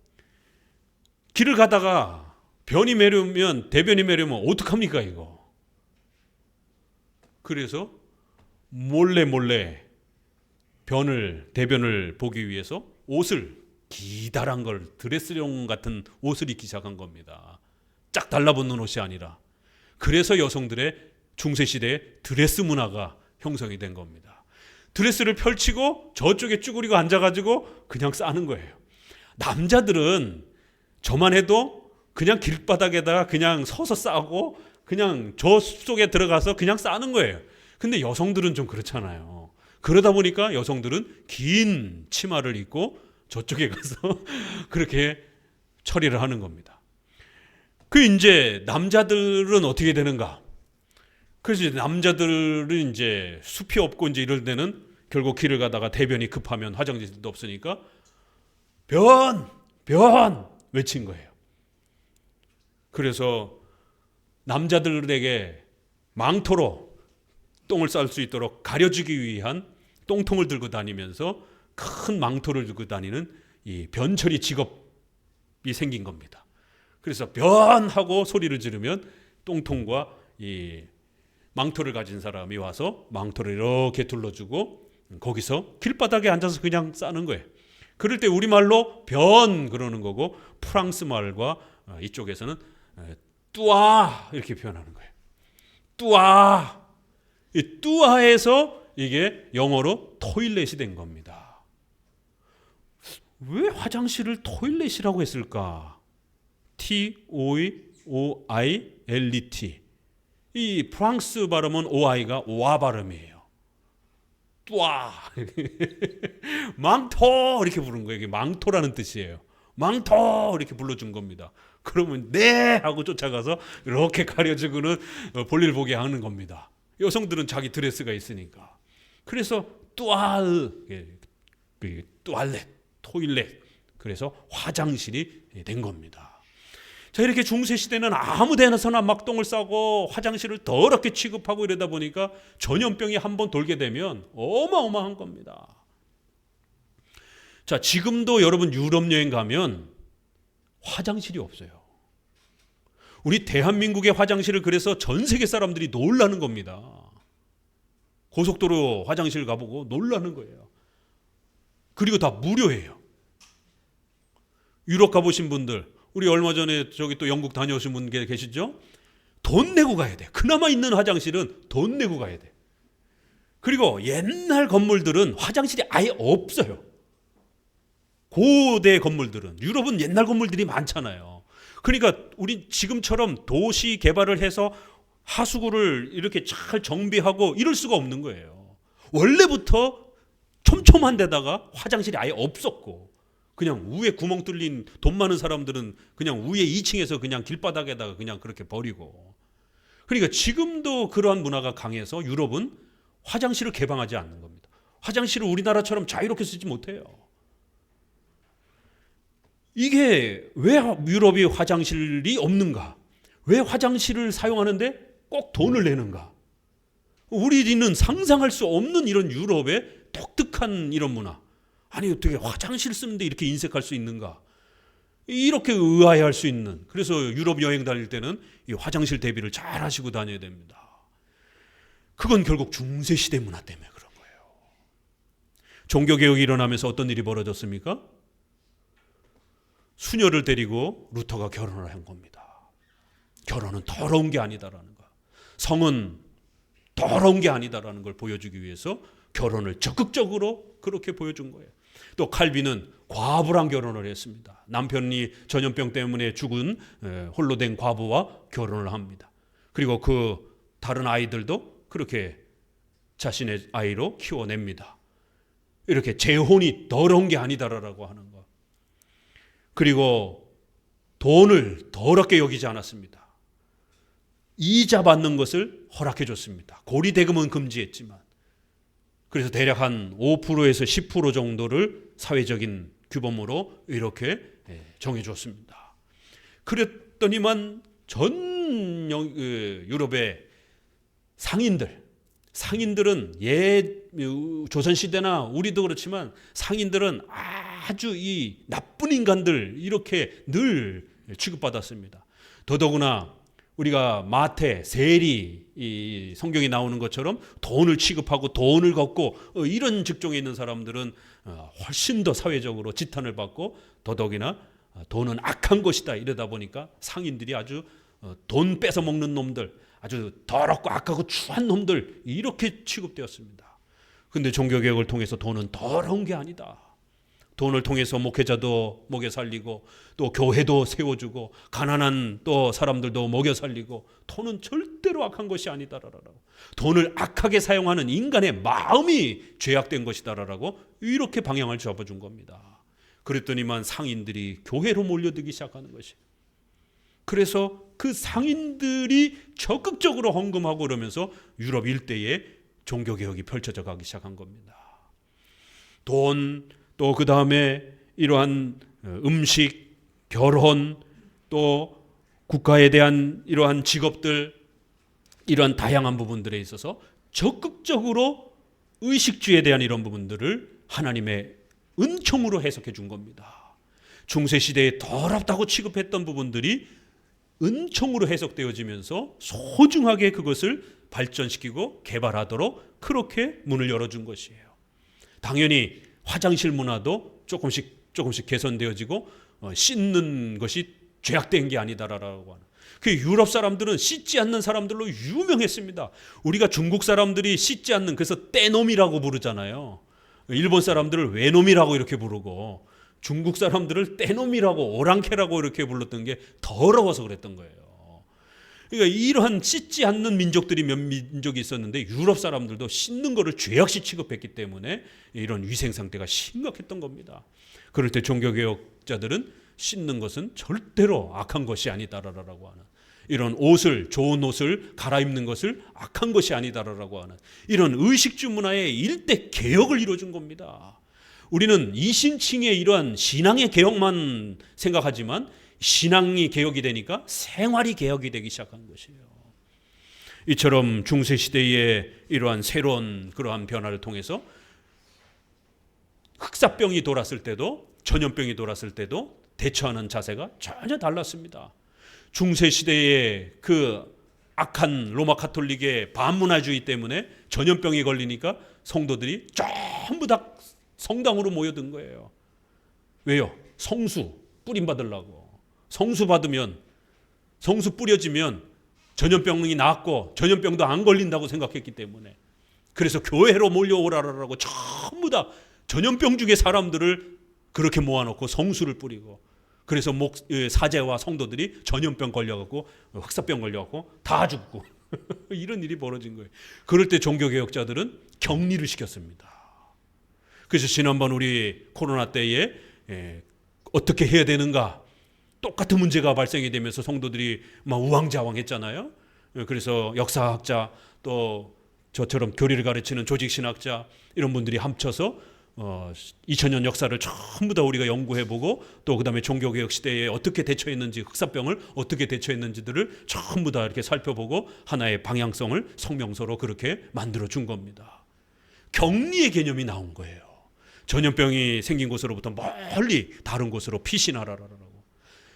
길을 가다가 변이 매려면, 대변이 매려면 어떡합니까 이거? 그래서 몰래 대변을 보기 위해서 옷을, 기다란 걸, 드레스용 같은 옷을 입기 시작한 겁니다. 쫙 달라붙는 옷이 아니라. 그래서 여성들의 중세시대에 드레스 문화가 형성이 된 겁니다. 드레스를 펼치고 저쪽에 쭈그리고 앉아가지고 그냥 싸는 거예요. 남자들은 저만 해도 그냥 길바닥에다가 그냥 서서 싸고 그냥 저 숲속에 들어가서 그냥 싸는 거예요. 근데 여성들은 좀 그렇잖아요. 그러다 보니까 여성들은 긴 치마를 입고 저쪽에 가서 그렇게 처리를 하는 겁니다. 그 이제 남자들은 어떻게 되는가? 그래서 이제 남자들은 이제 숲이 없고 이제 이럴 때는 결국 길을 가다가 대변이 급하면 화장실도 없으니까 변 외친 거예요. 그래서 남자들에게 망토로 똥을 쌀 수 있도록 가려주기 위한 똥통을 들고 다니면서 큰 망토를 들고 다니는 이 변처리 직업이 생긴 겁니다. 그래서 변하고 소리를 지르면 똥통과 이 망토를 가진 사람이 와서 망토를 이렇게 둘러주고 거기서 길바닥에 앉아서 그냥 싸는 거예요. 그럴 때 우리말로 변 그러는 거고, 프랑스 말과 이쪽에서는 뚜아 이렇게 표현하는 거예요. 뚜아. 이 뚜아에서 이게 영어로 토일렛이 된 겁니다. 왜 화장실을 토일렛이라고 했을까? T-O-I-L-E-T. 이 프랑스 발음은 OI가 오아 발음이에요. 뚜아. 망토 이렇게 부른 거예요. 이게 망토라는 뜻이에요. 망토 이렇게 불러준 겁니다. 그러면 네 하고 쫓아가서 이렇게 가려주고는 볼일 보게 하는 겁니다. 여성들은 자기 드레스가 있으니까. 그래서 뚜알, 뚜알렛, 토일렛. 그래서 화장실이 된 겁니다. 자, 이렇게 중세시대는 아무 데나서나 막 똥을 싸고 화장실을 더럽게 취급하고 이러다 보니까 전염병이 한번 돌게 되면 어마어마한 겁니다. 자, 지금도 여러분 유럽 여행 가면 화장실이 없어요. 우리 대한민국의 화장실을 그래서 전 세계 사람들이 놀라는 겁니다. 고속도로 화장실 가보고 놀라는 거예요. 그리고 다 무료예요. 유럽 가보신 분들, 우리 얼마 전에 저기 또 영국 다녀오신 분 계시죠? 돈 내고 가야 돼. 그나마 있는 화장실은 돈 내고 가야 돼. 그리고 옛날 건물들은 화장실이 아예 없어요. 고대 건물들은. 유럽은 옛날 건물들이 많잖아요. 그러니까 우리 지금처럼 도시 개발을 해서 하수구를 이렇게 잘 정비하고 이럴 수가 없는 거예요. 원래부터 촘촘한 데다가 화장실이 아예 없었고, 그냥 위에 구멍 뚫린 돈 많은 사람들은 그냥 위에 2층에서 그냥 길바닥에다가 그냥 그렇게 버리고. 그러니까 지금도 그러한 문화가 강해서 유럽은 화장실을 개방하지 않는 겁니다. 화장실을 우리나라처럼 자유롭게 쓰지 못해요. 이게 왜 유럽이 화장실이 없는가? 왜 화장실을 사용하는데 꼭 돈을 내는가? 우리는 상상할 수 없는 이런 유럽의 독특한 이런 문화. 아니 어떻게 화장실 쓰는데 이렇게 인색할 수 있는가? 이렇게 의아해할 수 있는. 그래서 유럽 여행 다닐 때는 이 화장실 대비를 잘 하시고 다녀야 됩니다. 그건 결국 중세시대 문화 때문에 그런 거예요. 종교개혁이 일어나면서 어떤 일이 벌어졌습니까? 수녀를 데리고 루터가 결혼을 한 겁니다. 결혼은 더러운 게 아니다라는 거, 성은 더러운 게 아니다라는 걸 보여주기 위해서 결혼을 적극적으로 그렇게 보여준 거예요. 또 칼빈은 과부랑 결혼을 했습니다. 남편이 전염병 때문에 죽은 홀로 된 과부와 결혼을 합니다. 그리고 그 다른 아이들도 그렇게 자신의 아이로 키워냅니다. 이렇게 재혼이 더러운 게 아니다라고 하는 거. 그리고 돈을 더럽게 여기지 않았습니다. 이자 받는 것을 허락해 줬습니다. 고리대금은 금지했지만. 그래서 대략 한 5%에서 10% 정도를 사회적인 규범으로 이렇게 정해줬습니다. 그랬더니만 전 유럽의 상인들은 조선시대나 우리도 그렇지만 상인들은 아주 이 나쁜 인간들 이렇게 늘 취급받았습니다. 더더구나 우리가 마태, 세리 이 성경에 나오는 것처럼 돈을 취급하고 돈을 걷고 이런 직종에 있는 사람들은 훨씬 더 사회적으로 지탄을 받고 더더기나 돈은 악한 것이다 이러다 보니까 상인들이 아주 돈 뺏어 먹는 놈들, 아주 더럽고 악하고 추한 놈들 이렇게 취급되었습니다. 그런데 종교개혁을 통해서 돈은 더러운 게 아니다. 돈을 통해서 목회자도 먹여 살리고 또 교회도 세워주고 가난한 또 사람들도 먹여 살리고 돈은 절대로 악한 것이 아니다라고, 돈을 악하게 사용하는 인간의 마음이 죄악된 것이다라고 이렇게 방향을 잡아준 겁니다. 그랬더니만 상인들이 교회로 몰려들기 시작하는 것이. 그래서 그 상인들이 적극적으로 헌금하고 그러면서 유럽 일대에 종교개혁이 펼쳐져 가기 시작한 겁니다. 돈, 또 그 다음에 이러한 음식, 결혼, 또 국가에 대한 이러한 직업들, 이러한 다양한 부분들에 있어서 적극적으로 의식주에 대한 이런 부분들을 하나님의 은총으로 해석해 준 겁니다. 중세시대에 더럽다고 취급했던 부분들이 은총으로 해석되어지면서 소중하게 그것을 발전시키고 개발하도록 그렇게 문을 열어준 것이에요. 당연히 화장실 문화도 조금씩 개선되어지고 씻는 것이 죄악된 게 아니다라고 하는. 그 유럽 사람들은 씻지 않는 사람들로 유명했습니다. 우리가 중국 사람들이 씻지 않는, 그래서 떼놈이라고 부르잖아요. 일본 사람들을 외놈이라고 이렇게 부르고 중국 사람들을 떼놈이라고 오랑캐라고 이렇게 불렀던 게 더러워서 그랬던 거예요. 그러니까 이러한 씻지 않는 민족들이 몇 민족이 있었는데 유럽 사람들도 씻는 것을 죄악시 취급했기 때문에 이런 위생 상태가 심각했던 겁니다. 그럴 때 종교개혁자들은 씻는 것은 절대로 악한 것이 아니다라고 하는, 이런 좋은 옷을 갈아입는 것을 악한 것이 아니다라고 하는 이런 의식주 문화의 일대 개혁을 이루어준 겁니다. 우리는 이신칭의 이러한 신앙의 개혁만 생각하지만 신앙이 개혁이 되니까 생활이 개혁이 되기 시작한 것이에요. 이처럼 중세시대의 이러한 새로운 그러한 변화를 통해서 흑사병이 돌았을 때도 전염병이 돌았을 때도 대처하는 자세가 전혀 달랐습니다. 중세시대의 그 악한 로마 카톨릭의 반문화주의 때문에 전염병이 걸리니까 성도들이 전부 다 성당으로 모여든 거예요. 왜요? 성수 뿌림받으려고. 성수 받으면, 성수 뿌려지면 전염병이 낫고 전염병도 안 걸린다고 생각했기 때문에, 그래서 교회로 몰려오라라고 전부 다 전염병 중에 사람들을 그렇게 모아놓고 성수를 뿌리고, 그래서 사제와 성도들이 전염병 걸려갖고 흑사병 걸려갖고 다 죽고 이런 일이 벌어진 거예요. 그럴 때 종교개혁자들은 격리를 시켰습니다. 그래서 지난번 우리 코로나 때에 어떻게 해야 되는가, 똑같은 문제가 발생이 되면서 성도들이 막 우왕좌왕했잖아요. 그래서 역사학자, 또 저처럼 교리를 가르치는 조직신학자, 이런 분들이 합쳐서 2000년 역사를 전부 다 우리가 연구해보고, 또 그 다음에 종교개혁 시대에 어떻게 대처했는지, 흑사병을 어떻게 대처했는지들을 전부 다 이렇게 살펴보고 하나의 방향성을 성명서로 그렇게 만들어준 겁니다. 격리의 개념이 나온 거예요. 전염병이 생긴 곳으로부터 멀리 다른 곳으로 피신하라라고.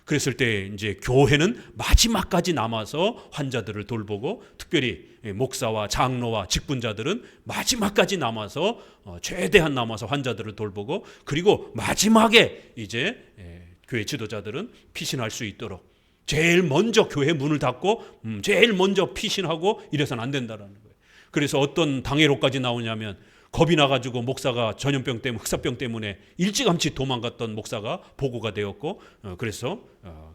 그랬을 때 이제 교회는 마지막까지 남아서 환자들을 돌보고, 특별히 목사와 장로와 직분자들은 마지막까지 남아서 최대한 남아서 환자들을 돌보고, 그리고 마지막에 이제 교회 지도자들은 피신할 수 있도록 제일 먼저 교회 문을 닫고 제일 먼저 피신하고 이래서는 안 된다라는 거예요. 그래서 어떤 당회로까지 나오냐면 겁이 나가지고 목사가 전염병 때문에 흑사병 때문에 일찌감치 도망갔던 목사가 보고가 되었고 그래서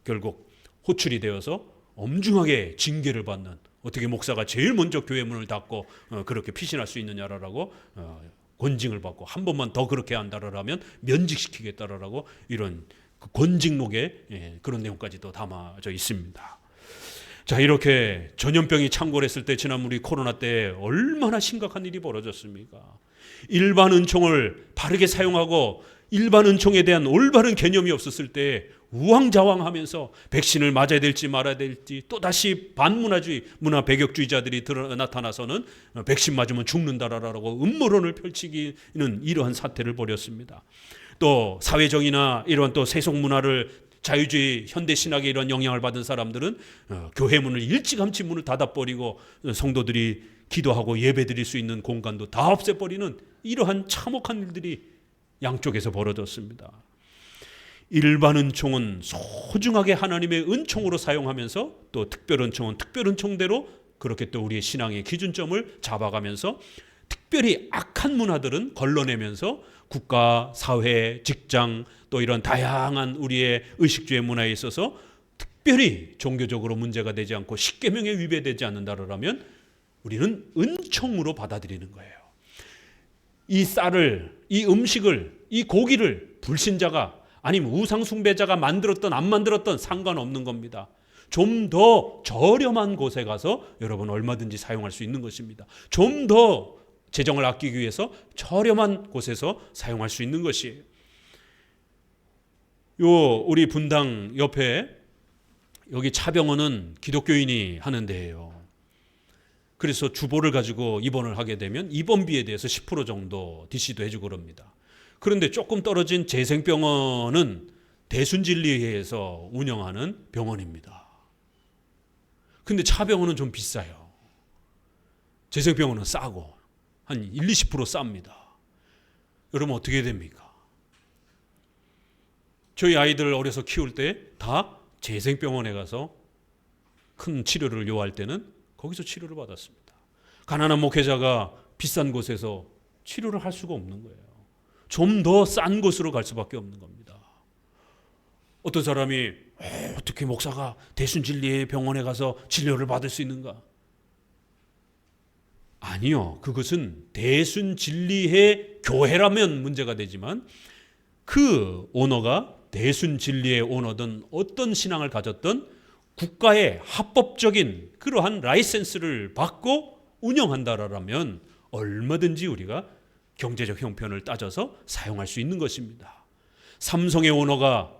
결국 호출이 되어서 엄중하게 징계를 받는, 어떻게 목사가 제일 먼저 교회 문을 닫고 그렇게 피신할 수 있느냐라고 권징을 받고 한 번만 더 그렇게 한다라면 면직시키겠다라고 이런 그 권직록에 그런 내용까지도 담아져 있습니다. 자, 이렇게 전염병이 창궐했을 때 지난 우리 코로나 때 얼마나 심각한 일이 벌어졌습니까? 일반 은총을 바르게 사용하고 일반 은총에 대한 올바른 개념이 없었을 때 우왕좌왕하면서 백신을 맞아야 될지 말아야 될지, 또다시 반문화주의, 문화 배격주의자들이 나타나서는 백신 맞으면 죽는다라고 음모론을 펼치기는 이러한 사태를 벌였습니다. 또 사회정의나 이런 또 세속문화를 자유주의 현대신학의 이런 영향을 받은 사람들은 교회 문을 일찌감치 문을 닫아버리고 성도들이 기도하고 예배드릴 수 있는 공간도 다 없애버리는 이러한 참혹한 일들이 양쪽에서 벌어졌습니다. 일반 은총은 소중하게 하나님의 은총으로 사용하면서 또 특별 은총은 특별 은총대로 그렇게 또 우리의 신앙의 기준점을 잡아가면서 특별히 악한 문화들은 걸러내면서 국가, 사회, 직장 또 이런 다양한 우리의 의식주의 문화에 있어서 특별히 종교적으로 문제가 되지 않고 십계명에 위배되지 않는다라면 우리는 은총으로 받아들이는 거예요. 이 쌀을, 이 음식을, 이 고기를 불신자가 아니면 우상숭배자가 만들었던 안 만들었던 상관없는 겁니다. 좀 더 저렴한 곳에 가서 여러분 얼마든지 사용할 수 있는 것입니다. 좀 더 재정을 아끼기 위해서 저렴한 곳에서 사용할 수 있는 것이에요. 우리 분당 옆에 여기 차병원은 기독교인이 하는 데예요. 그래서 주보를 가지고 입원을 하게 되면 입원비에 대해서 10% 정도 DC도 해주고 그럽니다. 그런데 조금 떨어진 재생병원은 대순진리회에서 운영하는 병원입니다. 근데 차병원은 좀 비싸요. 재생병원은 싸고 한 1, 20% 쌉니다. 여러분 어떻게 됩니까? 저희 아이들 어려서 키울 때 다 재생병원에 가서 큰 치료를 요할 때는 거기서 치료를 받았습니다. 가난한 목회자가 비싼 곳에서 치료를 할 수가 없는 거예요. 좀 더 싼 곳으로 갈 수밖에 없는 겁니다. 어떤 사람이 어떻게 목사가 대순진리의 병원에 가서 진료를 받을 수 있는가? 아니요. 그것은 대순진리의 교회라면 문제가 되지만 그 오너가 대순진리의 오너든 어떤 신앙을 가졌든 국가의 합법적인 그러한 라이센스를 받고 운영한다라면 얼마든지 우리가 경제적 형편을 따져서 사용할 수 있는 것입니다. 삼성의 오너가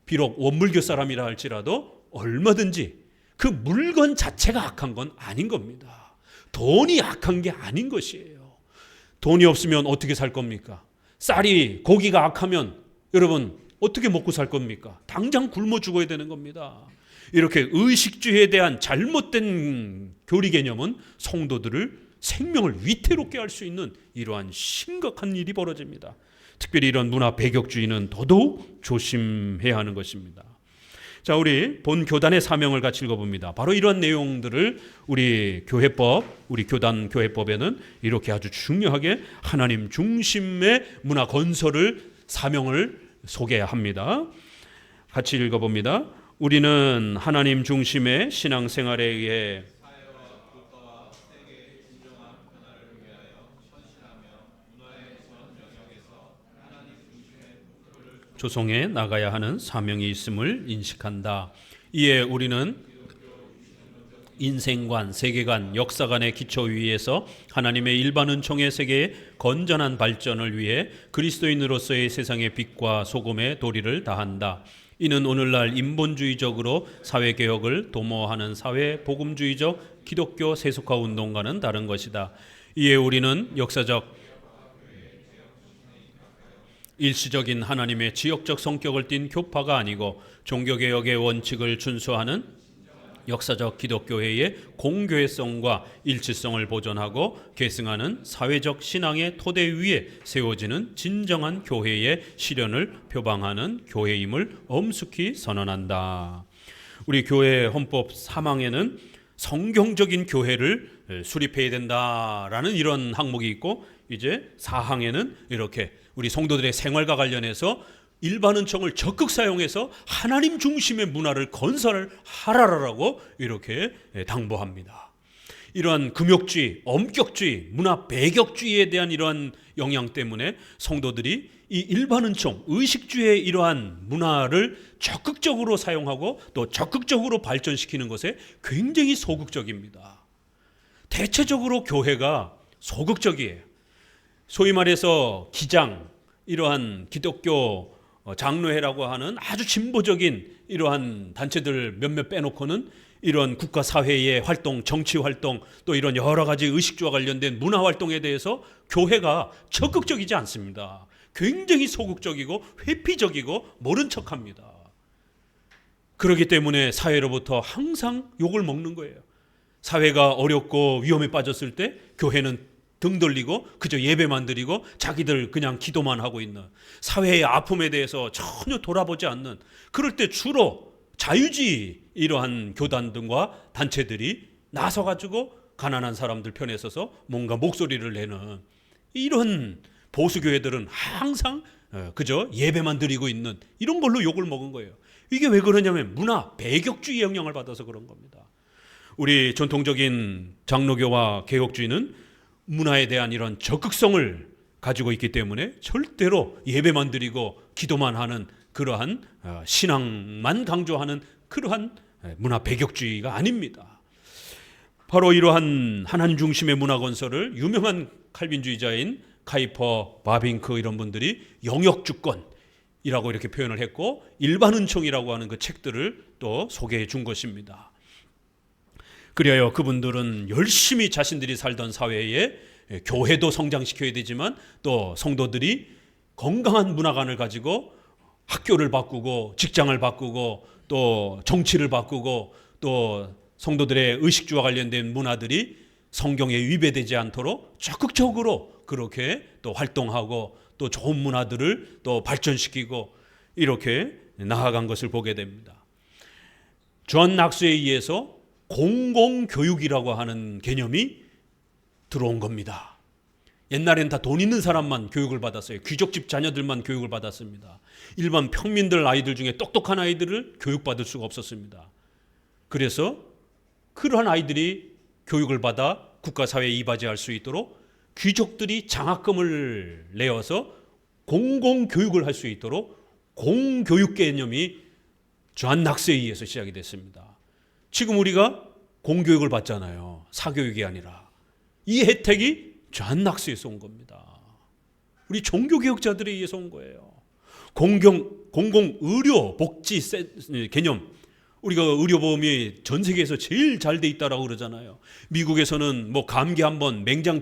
비록 원불교 사람이라 할지라도 얼마든지 그 물건 자체가 악한 건 아닌 겁니다. 돈이 악한 게 아닌 것이에요. 돈이 없으면 어떻게 살 겁니까? 쌀이, 고기가 악하면 여러분 어떻게 먹고 살 겁니까? 당장 굶어 죽어야 되는 겁니다. 이렇게 의식주의에 대한 잘못된 교리 개념은 성도들을 생명을 위태롭게 할 수 있는 이러한 심각한 일이 벌어집니다. 특별히 이런 문화 배격주의는 더더욱 조심해야 하는 것입니다. 자, 우리 본 교단의 사명을 같이 읽어봅니다. 바로 이런 내용들을 우리 교회법, 우리 교단 교회법에는 이렇게 아주 중요하게 하나님 중심의 문화 건설을 사명을 소개합니다. 같이 읽어봅니다. 우리는 하나님 중심의 신앙생활에 의해 조성해 나가야 하는 사명이 있음을 인식한다. 이에 우리는 인생관, 세계관, 역사관의 기초 위에서 하나님의 일반 은총의 세계의 건전한 발전을 위해 그리스도인으로서의 세상의 빛과 소금의 도리를 다한다. 이는 오늘날 인본주의적으로 사회개혁을 도모하는 사회 복음주의적 기독교 세속화 운동과는 다른 것이다. 이에 우리는 역사적 일시적인 하나님의 지역적 성격을 띤 교파가 아니고 종교개혁의 원칙을 준수하는 역사적 기독교회의 공교회성과 일치성을 보존하고 계승하는 사회적 신앙의 토대 위에 세워지는 진정한 교회의 실현을 표방하는 교회임을 엄숙히 선언한다. 우리 교회 헌법 3항에는 성경적인 교회를 수립해야 된다라는 이런 항목이 있고, 이제 4항에는 이렇게 우리 성도들의 생활과 관련해서 일반 은총을 적극 사용해서 하나님 중심의 문화를 건설하라라고 이렇게 당부합니다. 이러한 금욕주의, 엄격주의, 문화 배격주의에 대한 이러한 영향 때문에 성도들이 이 일반 은총, 의식주의 이러한 문화를 적극적으로 사용하고 또 적극적으로 발전시키는 것에 굉장히 소극적입니다. 대체적으로 교회가 소극적이에요. 소위 말해서 기장, 이러한 기독교 장로회라고 하는 아주 진보적인 이러한 단체들 몇몇 빼놓고는 이런 국가 사회의 활동, 정치 활동, 또 이런 여러 가지 의식주와 관련된 문화 활동에 대해서 교회가 적극적이지 않습니다. 굉장히 소극적이고 회피적이고 모른 척합니다. 그렇기 때문에 사회로부터 항상 욕을 먹는 거예요. 사회가 어렵고 위험에 빠졌을 때 교회는 등 돌리고 그저 예배만 드리고 자기들 그냥 기도만 하고 있는, 사회의 아픔에 대해서 전혀 돌아보지 않는, 그럴 때 주로 자유주의 이러한 교단 등과 단체들이 나서가지고 가난한 사람들 편에 서서 뭔가 목소리를 내는 이런 보수교회들은 항상 그저 예배만 드리고 있는 이런 걸로 욕을 먹은 거예요. 이게 왜 그러냐면 문화 배격주의 영향을 받아서 그런 겁니다. 우리 전통적인 장로교와 개혁주의는 문화에 대한 이런 적극성을 가지고 있기 때문에 절대로 예배만 드리고 기도만 하는 그러한 신앙만 강조하는 그러한 문화 배격주의가 아닙니다. 바로 이러한 하나님 중심의 문화 건설을 유명한 칼빈주의자인 카이퍼, 바빙크 이런 분들이 영역주권이라고 이렇게 표현을 했고, 일반 은총이라고 하는 그 책들을 또 소개해 준 것입니다. 그리하여 그분들은 열심히 자신들이 살던 사회에 교회도 성장시켜야 되지만 또 성도들이 건강한 문화관을 가지고 학교를 바꾸고 직장을 바꾸고 또 정치를 바꾸고 또 성도들의 의식주와 관련된 문화들이 성경에 위배되지 않도록 적극적으로 그렇게 또 활동하고 또 좋은 문화들을 또 발전시키고 이렇게 나아간 것을 보게 됩니다. 존 낙스에 의해서 공공교육이라고 하는 개념이 들어온 겁니다. 옛날엔 다 돈 있는 사람만 교육을 받았어요. 귀족집 자녀들만 교육을 받았습니다. 일반 평민들 아이들 중에 똑똑한 아이들을 교육받을 수가 없었습니다. 그래서 그러한 아이들이 교육을 받아 국가사회에 이바지할 수 있도록 귀족들이 장학금을 내어서 공공교육을 할 수 있도록 공교육 개념이 존 낙스에 의해서 시작이 됐습니다. 지금 우리가 공교육을 받잖아요. 사교육이 아니라. 이 혜택이 존 낙스에서 온 겁니다. 우리 종교개혁자들에 의해서 온 거예요. 공공의료 복지 개념, 우리가 의료보험이 전 세계에서 제일 잘 돼 있다라고 그러잖아요. 미국에서는 뭐 감기 한번, 맹장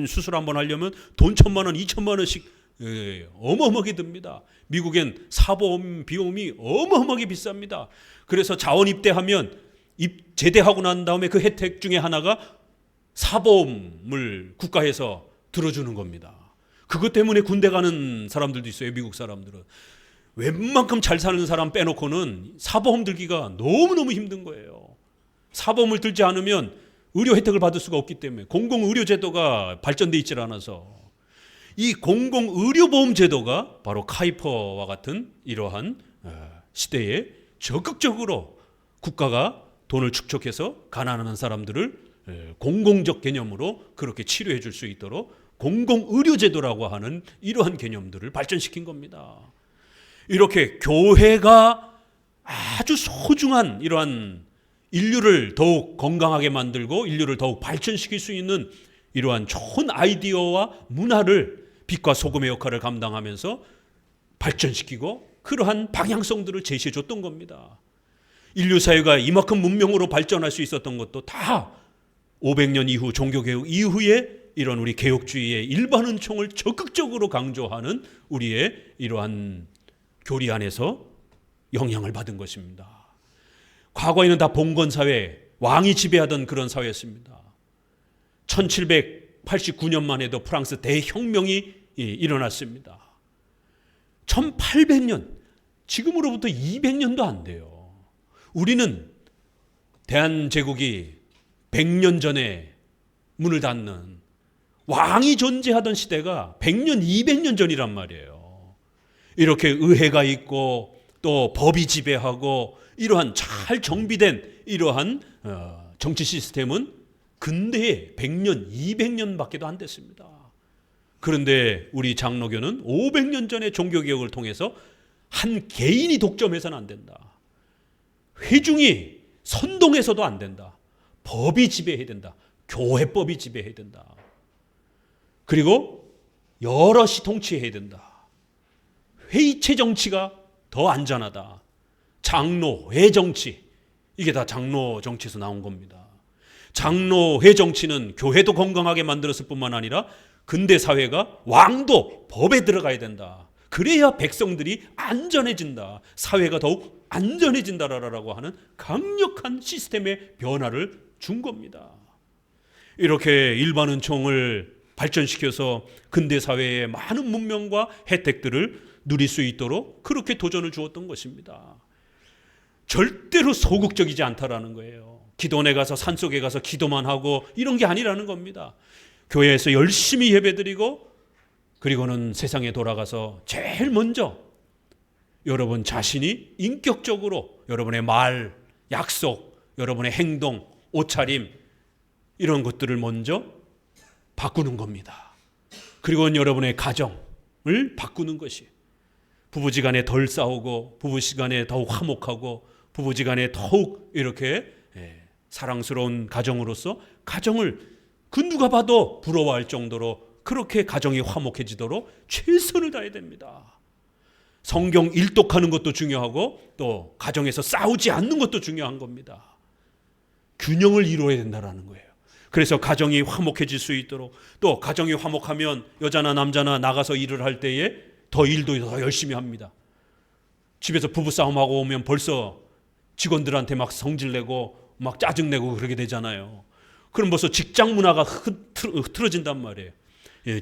수술 한번 하려면 돈 1,000만 원, 2,000만 원씩 어마어마하게 듭니다. 미국엔 사보험 비용이 어마어마하게 비쌉니다. 그래서 자원 입대하면 제대하고 난 다음에 그 혜택 중에 하나가 사보험을 국가에서 들어주는 겁니다. 그것 때문에 군대 가는 사람들도 있어요. 미국 사람들은 웬만큼 잘 사는 사람 빼놓고는 사보험 들기가 너무너무 힘든 거예요. 사보험을 들지 않으면 의료 혜택을 받을 수가 없기 때문에, 공공의료제도가 발전돼 있질 않아서. 이 공공의료보험 제도가 바로 카이퍼와 같은 이러한 시대에 적극적으로 국가가 돈을 축적해서 가난한 사람들을 공공적 개념으로 그렇게 치료해 줄 수 있도록 공공의료제도라고 하는 이러한 개념들을 발전시킨 겁니다. 이렇게 교회가 아주 소중한 이러한 인류를 더욱 건강하게 만들고 인류를 더욱 발전시킬 수 있는 이러한 좋은 아이디어와 문화를 빛과 소금의 역할을 감당하면서 발전시키고 그러한 방향성들을 제시해 줬던 겁니다. 인류 사회가 이만큼 문명으로 발전할 수 있었던 것도 다 500년 이후 종교개혁 이후에 이런 우리 개혁주의의 일반 은총을 적극적으로 강조하는 우리의 이러한 교리 안에서 영향을 받은 것입니다. 과거에는 다 봉건사회, 왕이 지배하던 그런 사회였습니다. 1789년만 해도 프랑스 대혁명이 일어났습니다. 1800년, 지금으로부터 200년도 안 돼요. 우리는 대한제국이 100년 전에 문을 닫는 왕이 존재하던 시대가 100년, 200년 전이란 말이에요. 이렇게 의회가 있고 또 법이 지배하고 이러한 잘 정비된 이러한 정치 시스템은 근대에 100년, 200년밖에도 안 됐습니다. 그런데 우리 장로교는 500년 전의 종교개혁을 통해서 한 개인이 독점해서는 안 된다. 회중이 선동해서도 안 된다. 법이 지배해야 된다. 교회법이 지배해야 된다. 그리고 여럿이 통치해야 된다. 회의체 정치가 더 안전하다. 장로회 정치, 이게 다 장로 정치에서 나온 겁니다. 장로회 정치는 교회도 건강하게 만들었을 뿐만 아니라 근대 사회가 왕도 법에 들어가야 된다. 그래야 백성들이 안전해진다. 사회가 더욱 안전해진다라고 하는 강력한 시스템의 변화를 준 겁니다. 이렇게 일반은총을 발전시켜서 근대 사회의 많은 문명과 혜택들을 누릴 수 있도록 그렇게 도전을 주었던 것입니다. 절대로 소극적이지 않다라는 거예요. 기도원에 가서 산속에 가서 기도만 하고 이런 게 아니라는 겁니다. 교회에서 열심히 예배드리고 그리고는 세상에 돌아가서 제일 먼저 여러분 자신이 인격적으로 여러분의 말, 약속, 여러분의 행동, 옷차림 이런 것들을 먼저 바꾸는 겁니다. 그리고 여러분의 가정을 바꾸는 것이 부부지간에 덜 싸우고 부부지간에 더욱 화목하고 부부지간에 더욱 이렇게 사랑스러운 가정으로서 가정을 그 누가 봐도 부러워할 정도로 그렇게 가정이 화목해지도록 최선을 다해야 됩니다. 성경 일독하는 것도 중요하고 또 가정에서 싸우지 않는 것도 중요한 겁니다. 균형을 이루어야 된다는 거예요. 그래서 가정이 화목해질 수 있도록 또 가정이 화목하면 여자나 남자나 나가서 일을 할 때에 더 일도 더 열심히 합니다. 집에서 부부싸움하고 오면 벌써 직원들한테 막 성질내고 막 짜증내고 그러게 되잖아요. 그럼 벌써 직장 문화가 흐트러진단 말이에요.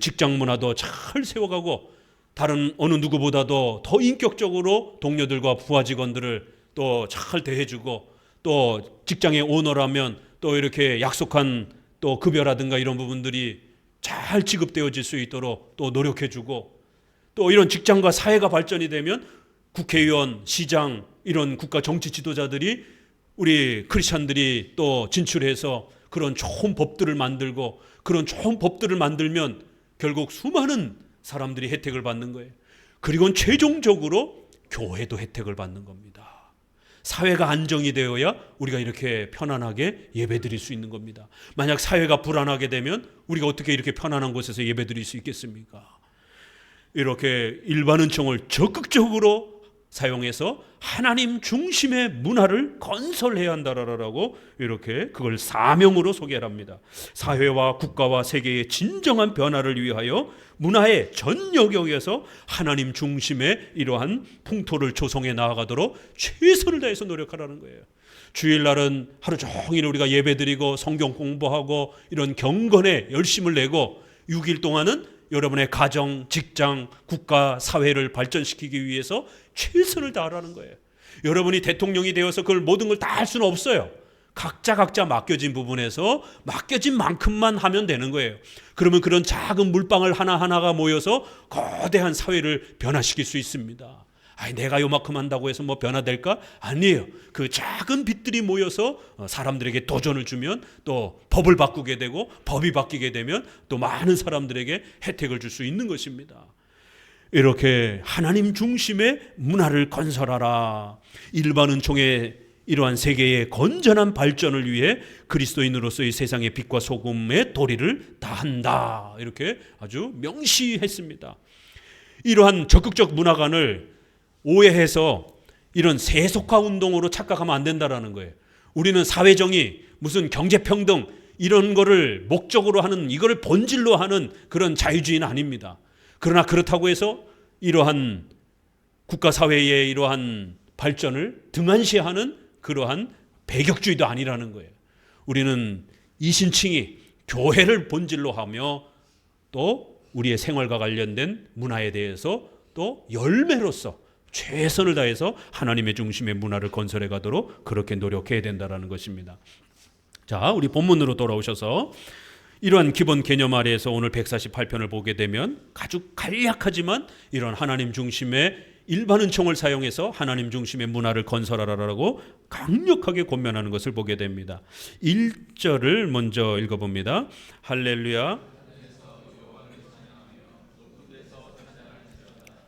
직장 문화도 잘 세워가고 다른 어느 누구보다도 더 인격적으로 동료들과 부하 직원들을 또 잘 대해주고 또 직장의 오너라면 또 이렇게 약속한 또 급여라든가 이런 부분들이 잘 지급되어질 수 있도록 또 노력해주고 또 이런 직장과 사회가 발전이 되면 국회의원, 시장 이런 국가 정치 지도자들이 우리 크리스찬들이 또 진출해서 그런 좋은 법들을 만들고 그런 좋은 법들을 만들면 결국 수많은 사람들이 혜택을 받는 거예요. 그리고 최종적으로 교회도 혜택을 받는 겁니다. 사회가 안정이 되어야 우리가 이렇게 편안하게 예배드릴 수 있는 겁니다. 만약 사회가 불안하게 되면 우리가 어떻게 이렇게 편안한 곳에서 예배드릴 수 있겠습니까? 이렇게 일반은총을 적극적으로 사용해서 하나님 중심의 문화를 건설해야 한다라고 이렇게 그걸 사명으로 소개를 합니다. 사회와 국가와 세계의 진정한 변화를 위하여 문화의 전 영역에서 하나님 중심의 이러한 풍토를 조성해 나아가도록 최선을 다해서 노력하라는 거예요. 주일날은 하루 종일 우리가 예배드리고 성경 공부하고 이런 경건에 열심을 내고 6일 동안은 여러분의 가정, 직장, 국가, 사회를 발전시키기 위해서 최선을 다하라는 거예요. 여러분이 대통령이 되어서 그걸 모든 걸 다 할 수는 없어요. 각자 맡겨진 부분에서 맡겨진 만큼만 하면 되는 거예요. 그러면 그런 작은 물방울 하나하나가 모여서 거대한 사회를 변화시킬 수 있습니다. 내가 요만큼 한다고 해서 뭐 변화될까? 아니에요. 그 작은 빛들이 모여서 사람들에게 도전을 주면 또 법을 바꾸게 되고 법이 바뀌게 되면 또 많은 사람들에게 혜택을 줄 수 있는 것입니다. 이렇게 하나님 중심의 문화를 건설하라. 일반은총의 이러한 세계의 건전한 발전을 위해 그리스도인으로서의 세상의 빛과 소금의 도리를 다한다. 이렇게 아주 명시했습니다. 이러한 적극적 문화관을 오해해서 이런 세속화 운동으로 착각하면 안 된다라는 거예요. 우리는 사회정의, 무슨 경제평등 이런 거를 목적으로 하는, 이거를 본질로 하는 그런 자유주의는 아닙니다. 그러나 그렇다고 해서 이러한 국가사회의 이러한 발전을 등한시하는 그러한 배격주의도 아니라는 거예요. 우리는 이신칭이 교회를 본질로 하며 또 우리의 생활과 관련된 문화에 대해서 또 열매로서 최선을 다해서 하나님의 중심의 문화를 건설해 가도록 그렇게 노력해야 된다는 것입니다. 자, 우리 본문으로 돌아오셔서 이러한 기본 개념 아래에서 오늘 148편을 보게 되면 아주 간략하지만 이런 하나님 중심의 일반 은총을 사용해서 하나님 중심의 문화를 건설하라라고 강력하게 권면하는 것을 보게 됩니다. 1절을 먼저 읽어봅니다. 할렐루야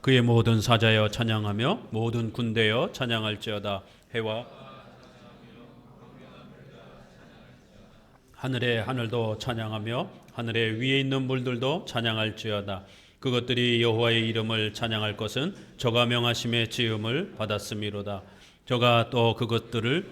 그의 모든 사자여 찬양하며 모든 군대여 찬양할지어다. 해와 하늘의 하늘도 찬양하며 하늘의 위에 있는 물들도 찬양할지어다. 그것들이 여호와의 이름을 찬양할 것은 저가 명하심의 지음을 받았음이로다. 저가 또 그것들을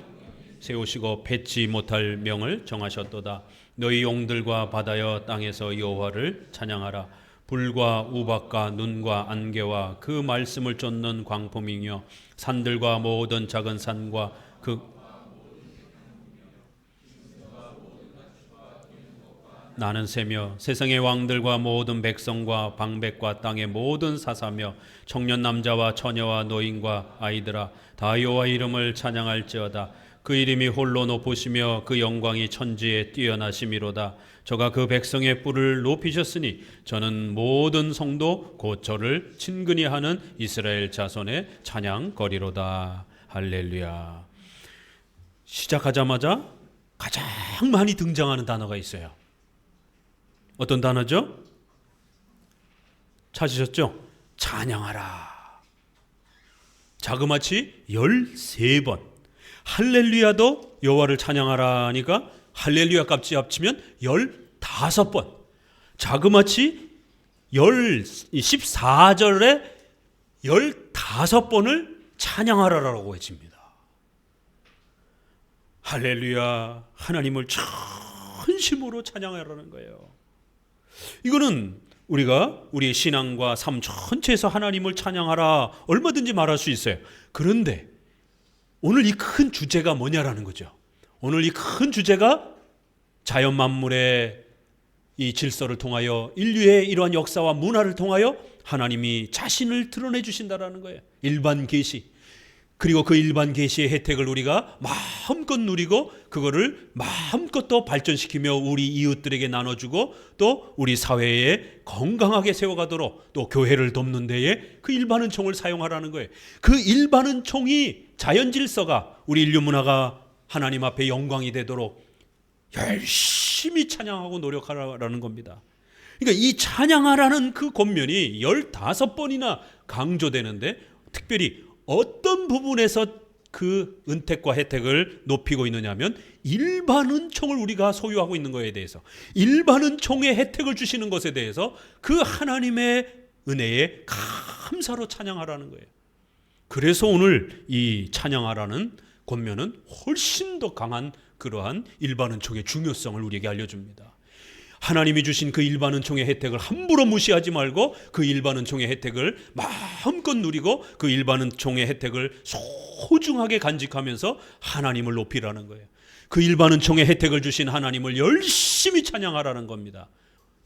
세우시고 뱉지 못할 명을 정하셨도다. 너희 용들과 바다여 땅에서 여호와를 찬양하라. 불과 우박과 눈과 안개와 그 말씀을 쫓는 광풍이며 산들과 모든 작은 산과 그 나는 새며 세상의 왕들과 모든 백성과 방백과 땅의 모든 사사며 청년 남자와 처녀와 노인과 아이들아 다 여호와의 이름을 찬양할지어다. 그 이름이 홀로 높으시며 그 영광이 천지에 뛰어나심이로다. 저가 그 백성의 뿔을 높이셨으니 저는 모든 성도 곧 저를 친근히 하는 이스라엘 자손의 찬양거리로다. 할렐루야. 시작하자마자 가장 많이 등장하는 단어가 있어요. 어떤 단어죠? 찾으셨죠? 찬양하라. 자그마치 13번. 할렐루야도 여호와를 찬양하라 하니까 할렐루야 값이 합치면 15번. 자그마치 14절에 15번을 찬양하라라고 해집니다. 할렐루야, 하나님을 전심으로 찬양하라는 거예요. 이거는 우리가 우리의 신앙과 삶 전체에서 하나님을 찬양하라 얼마든지 말할 수 있어요. 그런데 오늘 이 큰 주제가 뭐냐라는 거죠. 오늘 이 큰 주제가 자연 만물의 이 질서를 통하여 인류의 이러한 역사와 문화를 통하여 하나님이 자신을 드러내 주신다라는 거예요. 일반 계시. 그리고 그 일반 계시의 혜택을 우리가 마음껏 누리고 그거를 마음껏 더 발전시키며 우리 이웃들에게 나눠주고 또 우리 사회에 건강하게 세워가도록 또 교회를 돕는 데에 그 일반 은총을 사용하라는 거예요. 그 일반 은총이 자연 질서가 우리 인류 문화가 하나님 앞에 영광이 되도록 열심히 찬양하고 노력하라는 겁니다. 그러니까 이 찬양하라는 그 권면이 15번이나 강조되는데 특별히 어떤 부분에서 그 은택과 혜택을 높이고 있느냐 하면 일반 은총을 우리가 소유하고 있는 것에 대해서 일반 은총의 혜택을 주시는 것에 대해서 그 하나님의 은혜에 감사로 찬양하라는 거예요. 그래서 오늘 이 찬양하라는 권면은 훨씬 더 강한 그러한 일반 은총의 중요성을 우리에게 알려줍니다. 하나님이 주신 그 일반 은총의 혜택을 함부로 무시하지 말고 그 일반 은총의 혜택을 마음껏 누리고 그 일반 은총의 혜택을 소중하게 간직하면서 하나님을 높이라는 거예요. 그 일반 은총의 혜택을 주신 하나님을 열심히 찬양하라는 겁니다.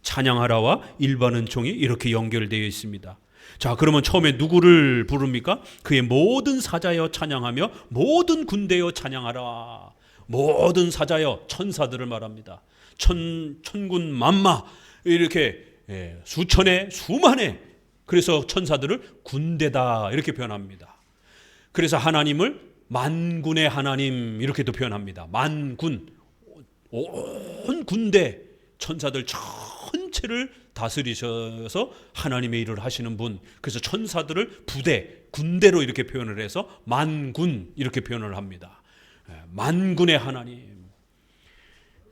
찬양하라와 일반 은총이 이렇게 연결되어 있습니다. 자, 그러면 처음에 누구를 부릅니까? 그의 모든 사자여 찬양하며 모든 군대여 찬양하라. 모든 사자여 천사들을 말합니다. 천군 만마 이렇게 수천에 수만에 그래서 천사들을 군대다 이렇게 표현합니다. 그래서 하나님을 만군의 하나님 이렇게도 표현합니다. 만군 온 군대 천사들 전체를 다스리셔서 하나님의 일을 하시는 분. 그래서 천사들을 부대 군대로 이렇게 표현을 해서 만군 이렇게 표현을 합니다. 만군의 하나님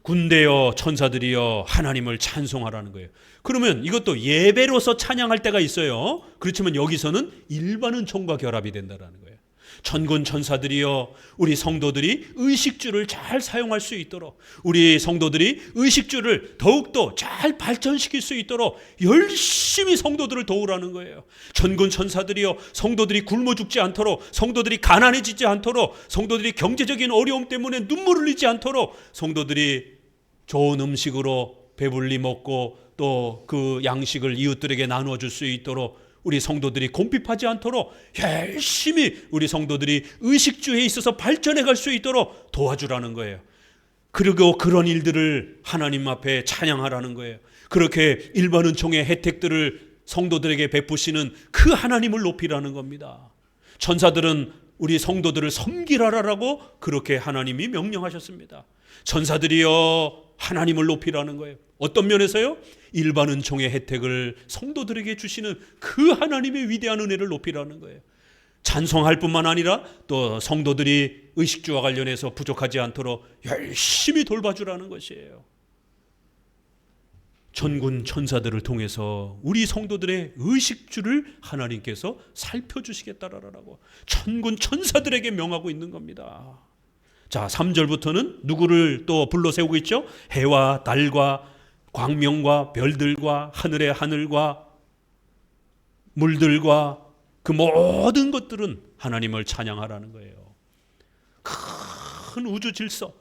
군대여 천사들이여 하나님을 찬송하라는 거예요. 그러면 이것도 예배로서 찬양할 때가 있어요. 그렇지만 여기서는 일반 은총과 결합이 된다는 거예요. 천군 천사들이여, 우리 성도들이 의식주를 잘 사용할 수 있도록, 우리 성도들이 의식주를 더욱더 잘 발전시킬 수 있도록 열심히 성도들을 도우라는 거예요. 천군 천사들이여, 성도들이 굶어 죽지 않도록, 성도들이 가난해지지 않도록, 성도들이 경제적인 어려움 때문에 눈물을 흘리지 않도록, 성도들이 좋은 음식으로 배불리 먹고 또 그 양식을 이웃들에게 나누어 줄 수 있도록, 우리 성도들이 곰핍하지 않도록 열심히 우리 성도들이 의식주에 있어서 발전해 갈 수 있도록 도와주라는 거예요. 그리고 그런 일들을 하나님 앞에 찬양하라는 거예요. 그렇게 일반 은총의 혜택들을 성도들에게 베푸시는 그 하나님을 높이라는 겁니다. 천사들은 우리 성도들을 섬기라라고 그렇게 하나님이 명령하셨습니다. 천사들이여, 하나님을 높이라는 거예요. 어떤 면에서요? 일반 은총의 혜택을 성도들에게 주시는 그 하나님의 위대한 은혜를 높이라는 거예요. 찬송할 뿐만 아니라 또 성도들이 의식주와 관련해서 부족하지 않도록 열심히 돌봐주라는 것이에요. 천군 천사들을 통해서 우리 성도들의 의식주를 하나님께서 살펴주시겠다라고 천군 천사들에게 명하고 있는 겁니다. 자, 3절부터는 누구를 또 불러 세우고 있죠? 해와 달과 광명과 별들과 하늘의 하늘과 물들과 그 모든 것들은 하나님을 찬양하라는 거예요. 큰 우주 질서,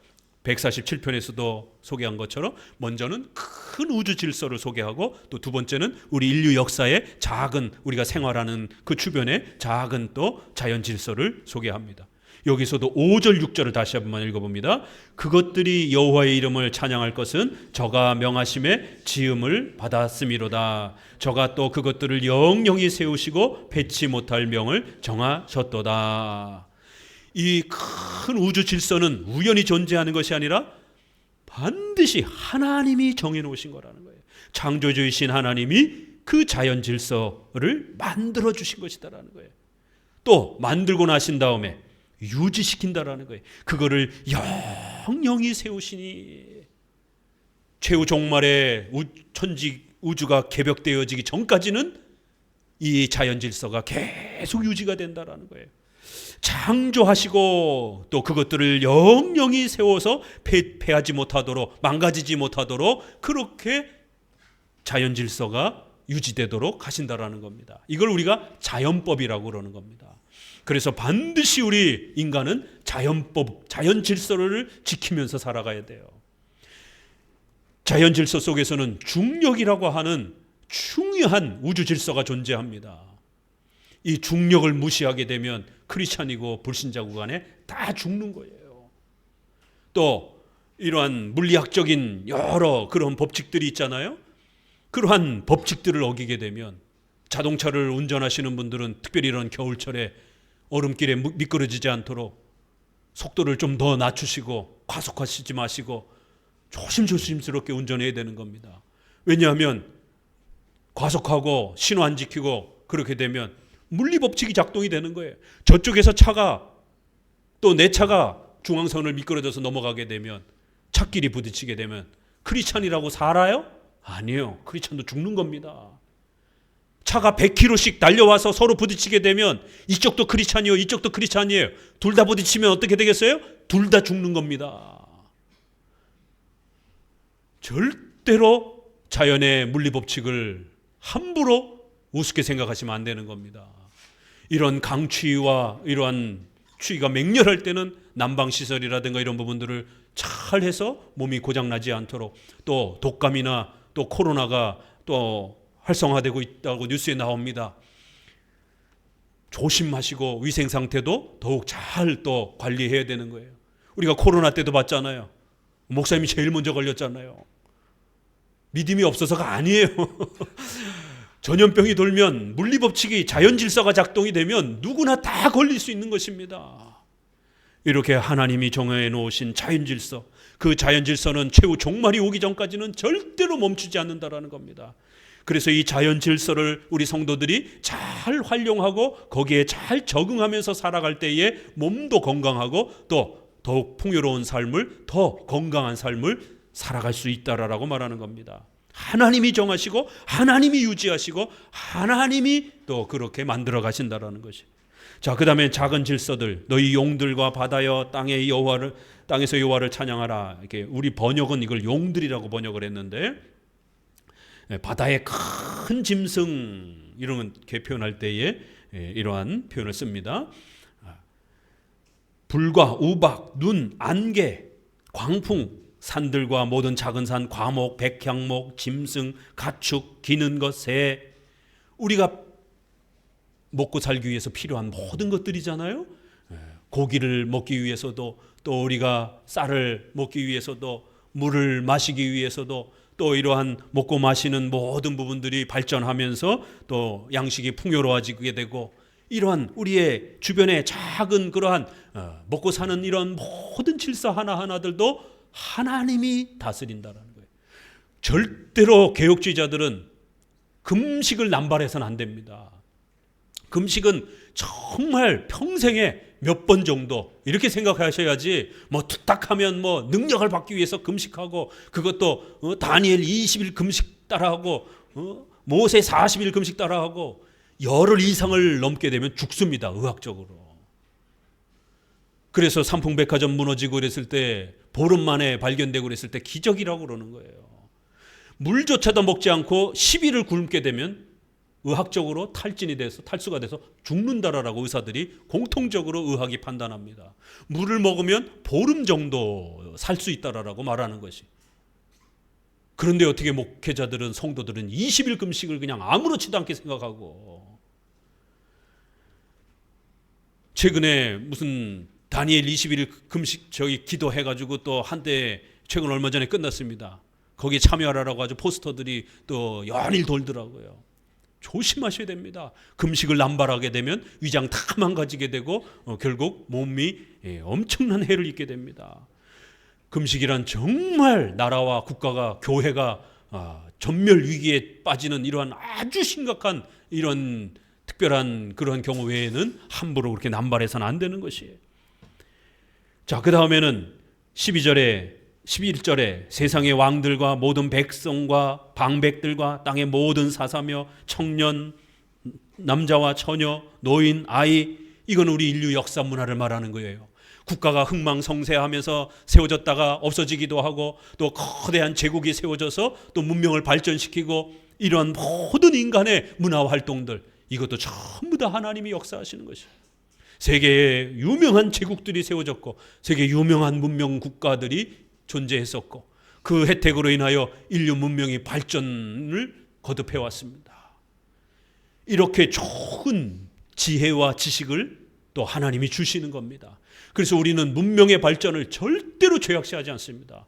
147편에서도 소개한 것처럼 먼저는 큰 우주 질서를 소개하고 또 두 번째는 우리 인류 역사의 작은, 우리가 생활하는 그 주변의 작은 또 자연 질서를 소개합니다. 여기서도 5절 6절을 다시 한번 읽어봅니다. 그것들이 여호와의 이름을 찬양할 것은 저가 명하심에 지음을 받았음이로다. 저가 또 그것들을 영영히 세우시고 패치 못할 명을 정하셨도다. 이 큰 우주 질서는 우연히 존재하는 것이 아니라 반드시 하나님이 정해놓으신 거라는 거예요. 창조주이신 하나님이 그 자연 질서를 만들어 주신 것이다라는 거예요. 또 만들고 나신 다음에 유지시킨다라는 거예요. 그거를 영영히 세우시니 최후 종말에 천지 우주가 개벽되어지기 전까지는 이 자연 질서가 계속 유지가 된다라는 거예요. 창조하시고 또 그것들을 영영히 세워서 폐하지 못하도록, 망가지지 못하도록 그렇게 자연 질서가 유지되도록 하신다라는 겁니다. 이걸 우리가 자연법이라고 그러는 겁니다. 그래서 반드시 우리 인간은 자연법, 자연 질서를 지키면서 살아가야 돼요. 자연 질서 속에서는 중력이라고 하는 중요한 우주 질서가 존재합니다. 이 중력을 무시하게 되면 크리스찬이고 불신자고 간에 다 죽는 거예요. 또 이러한 물리학적인 여러 그런 법칙들이 있잖아요. 그러한 법칙들을 어기게 되면 자동차를 운전하시는 분들은 특별히 이런 겨울철에 얼음길에 미끄러지지 않도록 속도를 좀 더 낮추시고 과속하시지 마시고 조심스럽게 운전해야 되는 겁니다. 왜냐하면 과속하고 신호 안 지키고 그렇게 되면 물리법칙이 작동이 되는 거예요. 저쪽에서 차가 또 내 차가 중앙선을 미끄러져서 넘어가게 되면 차끼리 부딪히게 되면 크리스찬이라고 살아요? 아니에요. 크리스찬도 죽는 겁니다. 차가 100km씩 달려와서 서로 부딪히게 되면 이쪽도 크리스찬이요, 이쪽도 크리스찬이에요. 둘 다 부딪히면 어떻게 되겠어요? 둘 다 죽는 겁니다. 절대로 자연의 물리법칙을 함부로 우습게 생각하시면 안 되는 겁니다. 이런 강추위와 이러한 추위가 맹렬할 때는 난방시설이라든가 이런 부분들을 잘 해서 몸이 고장나지 않도록, 또 독감이나 또 코로나가 또 활성화되고 있다고 뉴스에 나옵니다. 조심하시고 위생 상태도 더욱 잘 또 관리해야 되는 거예요. 우리가 코로나 때도 봤잖아요. 목사님이 제일 먼저 걸렸잖아요. 믿음이 없어서가 아니에요. 전염병이 돌면 물리법칙이 자연 질서가 작동이 되면 누구나 다 걸릴 수 있는 것입니다. 이렇게 하나님이 정해 놓으신 자연 질서, 그 자연 질서는 최후 종말이 오기 전까지는 절대로 멈추지 않는다라는 겁니다. 그래서 이 자연 질서를 우리 성도들이 잘 활용하고 거기에 잘 적응하면서 살아갈 때에 몸도 건강하고 또 더욱 풍요로운 삶을, 더 건강한 삶을 살아갈 수 있다라고 말하는 겁니다. 하나님이 정하시고 하나님이 유지하시고 하나님이 또 그렇게 만들어 가신다라는 것이. 자, 그다음에 작은 질서들, 너희 용들과 바다여 땅에서 여호와를 찬양하라. 이렇게 우리 번역은 이걸 용들이라고 번역을 했는데, 바다의 큰 짐승 이런 게 표현할 때에 이러한 표현을 씁니다. 불과 우박, 눈, 안개, 광풍, 산들과 모든 작은 산, 과목, 백향목, 짐승, 가축, 기는 것, 새, 우리가 먹고 살기 위해서 필요한 모든 것들이잖아요. 고기를 먹기 위해서도, 또 우리가 쌀을 먹기 위해서도, 물을 마시기 위해서도, 또 이러한 먹고 마시는 모든 부분들이 발전하면서 또 양식이 풍요로워지게 되고, 이러한 우리의 주변에 작은 그러한 먹고 사는 이런 모든 질서 하나하나들도 하나님이 다스린다라는 거예요. 절대로 개혁주의자들은 금식을 남발해서는 안 됩니다. 금식은 정말 평생에 몇 번 정도 이렇게 생각하셔야지, 뭐 툭탁하면 뭐 능력을 받기 위해서 금식하고, 그것도 다니엘 20일 금식 따라하고, 모세 40일 금식 따라하고, 열흘 이상을 넘게 되면 죽습니다, 의학적으로. 그래서 삼풍백화점 무너지고 그랬을 때, 보름 만에 발견되고 그랬을 때 기적이라고 그러는 거예요. 물조차도 먹지 않고 10일을 굶게 되면 의학적으로 탈수가 돼서 죽는다라고 의사들이 공통적으로 의학이 판단합니다. 물을 먹으면 보름 정도 살 수 있다라고 말하는 것이. 그런데 어떻게 목회자들은, 성도들은 20일 금식을 그냥 아무렇지도 않게 생각하고, 최근에 무슨 다니엘 21일 금식 기도해가지고 또 한때 최근 얼마 전에 끝났습니다. 거기에 참여하라고 아주 포스터들이 또 연일 돌더라고요. 조심하셔야 됩니다. 금식을 남발하게 되면 위장 다 망가지게 되고 결국 몸이 엄청난 해를 입게 됩니다. 금식이란 정말 나라와 국가가, 교회가 전멸 위기에 빠지는 이러한 아주 심각한 이런 특별한 그런 경우 외에는 함부로 그렇게 남발해서는 안 되는 것이에요. 자, 그 다음에는 11절에 세상의 왕들과 모든 백성과 방백들과 땅의 모든 사사며 청년, 남자와 처녀, 노인, 아이, 이건 우리 인류 역사 문화를 말하는 거예요. 국가가 흥망성쇠하면서 세워졌다가 없어지기도 하고, 또 거대한 제국이 세워져서 또 문명을 발전시키고, 이런 모든 인간의 문화 활동들, 이것도 전부 다 하나님이 역사하시는 것이에요. 세계에 유명한 제국들이 세워졌고, 세계 유명한 문명 국가들이 존재했었고, 그 혜택으로 인하여 인류 문명이 발전을 거듭해 왔습니다. 이렇게 좋은 지혜와 지식을 또 하나님이 주시는 겁니다. 그래서 우리는 문명의 발전을 절대로 죄악시하지 않습니다.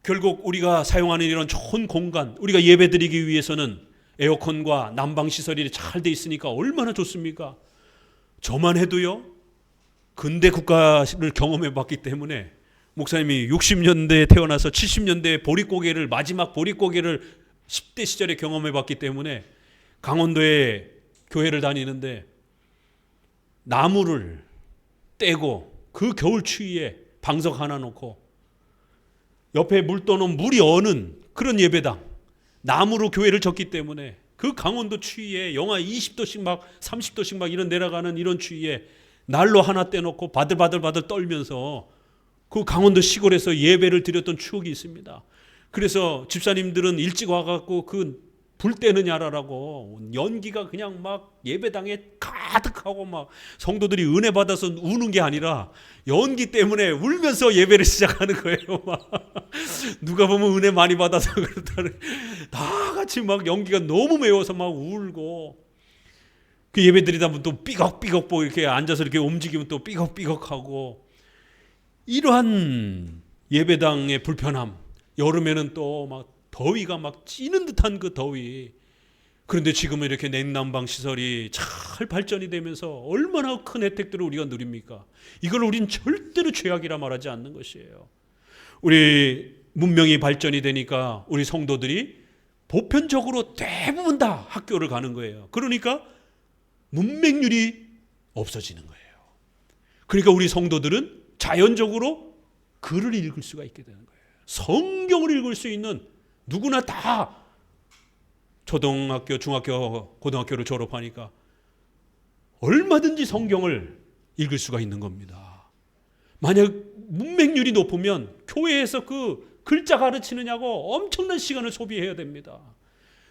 결국 우리가 사용하는 이런 좋은 공간, 우리가 예배드리기 위해서는 에어컨과 난방시설이 잘 돼 있으니까 얼마나 좋습니까? 저만 해도요, 근대 국가를 경험해 봤기 때문에, 목사님이 60년대에 태어나서 70년대에 마지막 보릿고개를 10대 시절에 경험해 봤기 때문에, 강원도에 교회를 다니는데 나무를 떼고 그 겨울 추위에 방석 하나 놓고 옆에 물 떠놓은 물이 어는 그런 예배당, 나무로 교회를 졌기 때문에 그 강원도 추위에 영하 20도씩 막 30도씩 막 이런 내려가는 이런 추위에 난로 하나 떼놓고 바들바들 떨면서 그 강원도 시골에서 예배를 드렸던 추억이 있습니다. 그래서 집사님들은 일찍 와갖고 그 불 떼느냐라고 연기가 그냥 막 예배당에 가득하고, 막 성도들이 은혜 받아서 우는 게 아니라 연기 때문에 울면서 예배를 시작하는 거예요. 막 누가 보면 은혜 많이 받아서 그렇다는, 다 같이 막 연기가 너무 매워서 막 울고, 그 예배 드리다 보면 또 삐걱삐걱 이렇게 앉아서 이렇게 움직이면 또 삐걱삐걱하고, 이러한 예배당의 불편함, 여름에는 또 막 더위가 막 찌는 듯한 그 더위. 그런데 지금은 이렇게 냉난방 시설이 잘 발전이 되면서 얼마나 큰 혜택들을 우리가 누립니까? 이걸 우린 절대로 죄악이라 말하지 않는 것이에요. 우리 문명이 발전이 되니까 우리 성도들이 보편적으로 대부분 다 학교를 가는 거예요. 그러니까 문맹률이 없어지는 거예요. 그러니까 우리 성도들은 자연적으로 글을 읽을 수가 있게 되는 거예요. 성경을 읽을 수 있는, 누구나 다 초등학교, 중학교, 고등학교를 졸업하니까 얼마든지 성경을 읽을 수가 있는 겁니다. 만약 문맹률이 높으면 교회에서 그 글자 가르치느냐고 엄청난 시간을 소비해야 됩니다.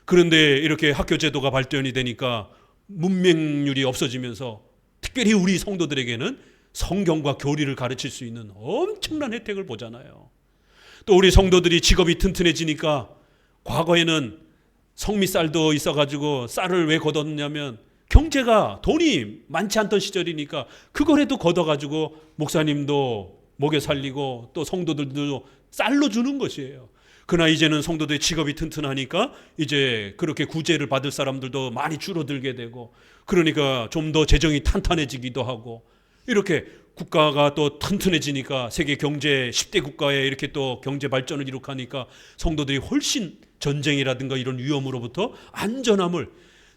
그런데 이렇게 학교 제도가 발전이 되니까 문맹률이 없어지면서 특별히 우리 성도들에게는 성경과 교리를 가르칠 수 있는 엄청난 혜택을 보잖아요. 또 우리 성도들이 직업이 튼튼해지니까 과거에는 성미쌀도 있어가지고 쌀을 왜 걷었냐면 경제가 돈이 많지 않던 시절이니까 그거라도 걷어가지고 목사님도 먹여 살리고 또 성도들도 쌀로 주는 것이에요. 그러나 이제는 성도들의 직업이 튼튼하니까 이제 그렇게 구제를 받을 사람들도 많이 줄어들게 되고, 그러니까 좀 더 재정이 탄탄해지기도 하고, 이렇게 국가가 또 튼튼해지니까 세계 경제 10대 국가에 이렇게 또 경제 발전을 이룩하니까 성도들이 훨씬 전쟁이라든가 이런 위험으로부터 안전함을,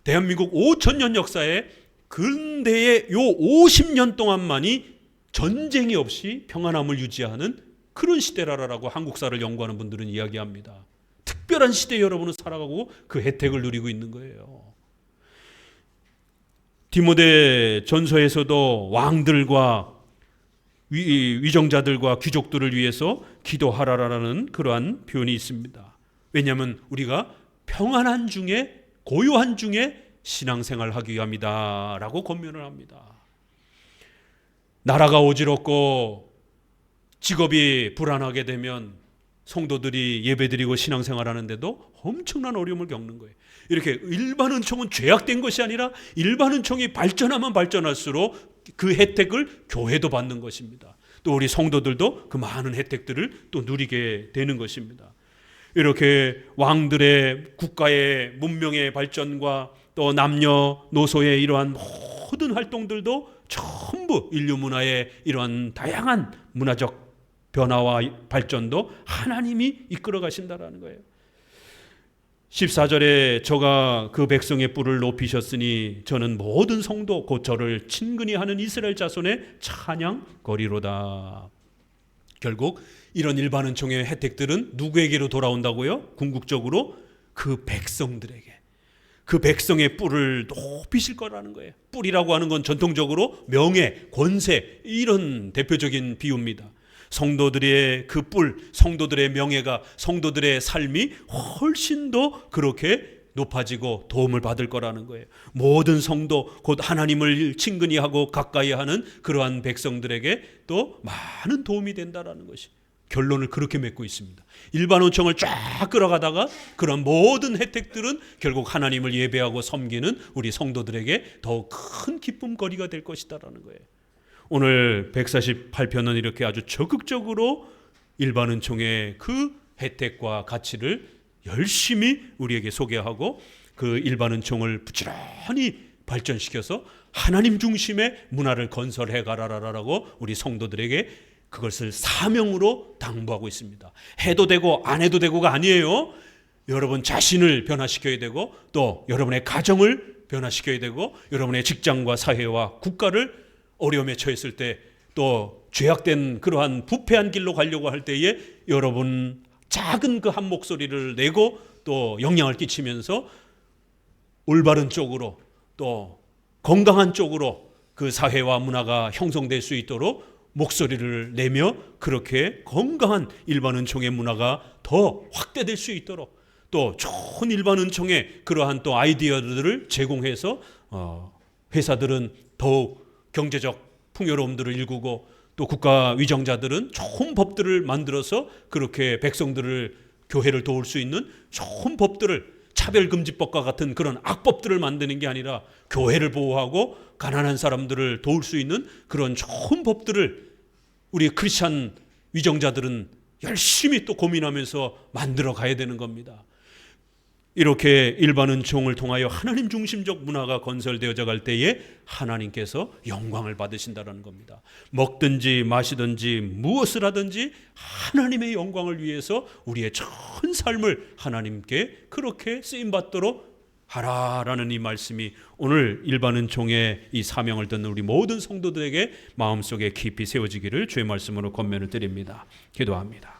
대한민국 5,000년 역사에 근대의 요 50년 동안만이 전쟁이 없이 평안함을 유지하는 그런 시대라라고 한국사를 연구하는 분들은 이야기합니다. 특별한 시대에 여러분은 살아가고 그 혜택을 누리고 있는 거예요. 디모데 전서에서도 왕들과 위정자들과 귀족들을 위해서 기도하라라는 그러한 표현이 있습니다. 왜냐하면 우리가 평안한 중에, 고요한 중에 신앙생활을 하기 위함이다 라고 권면을 합니다. 나라가 어지럽고 직업이 불안하게 되면 성도들이 예배드리고 신앙생활하는데도 엄청난 어려움을 겪는 거예요. 이렇게 일반 은총은 죄악된 것이 아니라 일반 은총이 발전하면 발전할수록 그 혜택을 교회도 받는 것입니다. 또 우리 성도들도 그 많은 혜택들을 또 누리게 되는 것입니다. 이렇게 왕들의, 국가의 문명의 발전과 또 남녀노소의 이러한 모든 활동들도 전부 인류 문화의 이러한 다양한 문화적 변화와 발전도 하나님이 이끌어 가신다라는 거예요. 14절에 저가 그 백성의 뿔을 높이셨으니 저는 모든 성도 곧 저를 친근히 하는 이스라엘 자손의 찬양거리로다. 결국 이런 일반 은총의 혜택들은 누구에게로 돌아온다고요? 궁극적으로 그 백성들에게, 그 백성의 뿔을 높이실 거라는 거예요. 뿔이라고 하는 건 전통적으로 명예, 권세, 이런 대표적인 비유입니다. 성도들의 그 뿔, 성도들의 명예가, 성도들의 삶이 훨씬 더 그렇게 높아지고 도움을 받을 거라는 거예요. 모든 성도, 곧 하나님을 친근히 하고 가까이 하는 그러한 백성들에게 또 많은 도움이 된다라는 것이 결론을 그렇게 맺고 있습니다. 일반 은총을 쫙 끌어가다가 그런 모든 혜택들은 결국 하나님을 예배하고 섬기는 우리 성도들에게 더 큰 기쁨거리가 될 것이다라는 거예요. 오늘 148편은 이렇게 아주 적극적으로 일반 은총의 그 혜택과 가치를 열심히 우리에게 소개하고 그 일반 은총을 부지런히 발전시켜서 하나님 중심의 문화를 건설해 가라라고 우리 성도들에게 그것을 사명으로 당부하고 있습니다. 해도 되고 안 해도 되고가 아니에요. 여러분 자신을 변화시켜야 되고 또 여러분의 가정을 변화시켜야 되고 여러분의 직장과 사회와 국가를 어려움에 처했을 때 또 죄악된 그러한 부패한 길로 가려고 할 때에 여러분 작은 그 한 목소리를 내고 또 영향을 끼치면서 올바른 쪽으로 또 건강한 쪽으로 그 사회와 문화가 형성될 수 있도록 목소리를 내며 그렇게 건강한 일반 은총의 문화가 더 확대될 수 있도록 또 좋은 일반 은총의 그러한 또 아이디어들을 제공해서 회사들은 더욱 경제적 풍요로움들을 일구고 또 국가 위정자들은 좋은 법들을 만들어서 그렇게 백성들을, 교회를 도울 수 있는 좋은 법들을, 차별금지법과 같은 그런 악법들을 만드는 게 아니라 교회를 보호하고 가난한 사람들을 도울 수 있는 그런 좋은 법들을 우리 크리스찬 위정자들은 열심히 또 고민하면서 만들어 가야 되는 겁니다. 이렇게 일반 은총을 통하여 하나님 중심적 문화가 건설되어져 갈 때에 하나님께서 영광을 받으신다는 겁니다. 먹든지 마시든지 무엇을 하든지 하나님의 영광을 위해서 우리의 전 삶을 하나님께 그렇게 쓰임받도록 하라라는 이 말씀이 오늘 일반 은총의 이 사명을 듣는 우리 모든 성도들에게 마음속에 깊이 세워지기를 주의 말씀으로 권면을 드립니다. 기도합니다.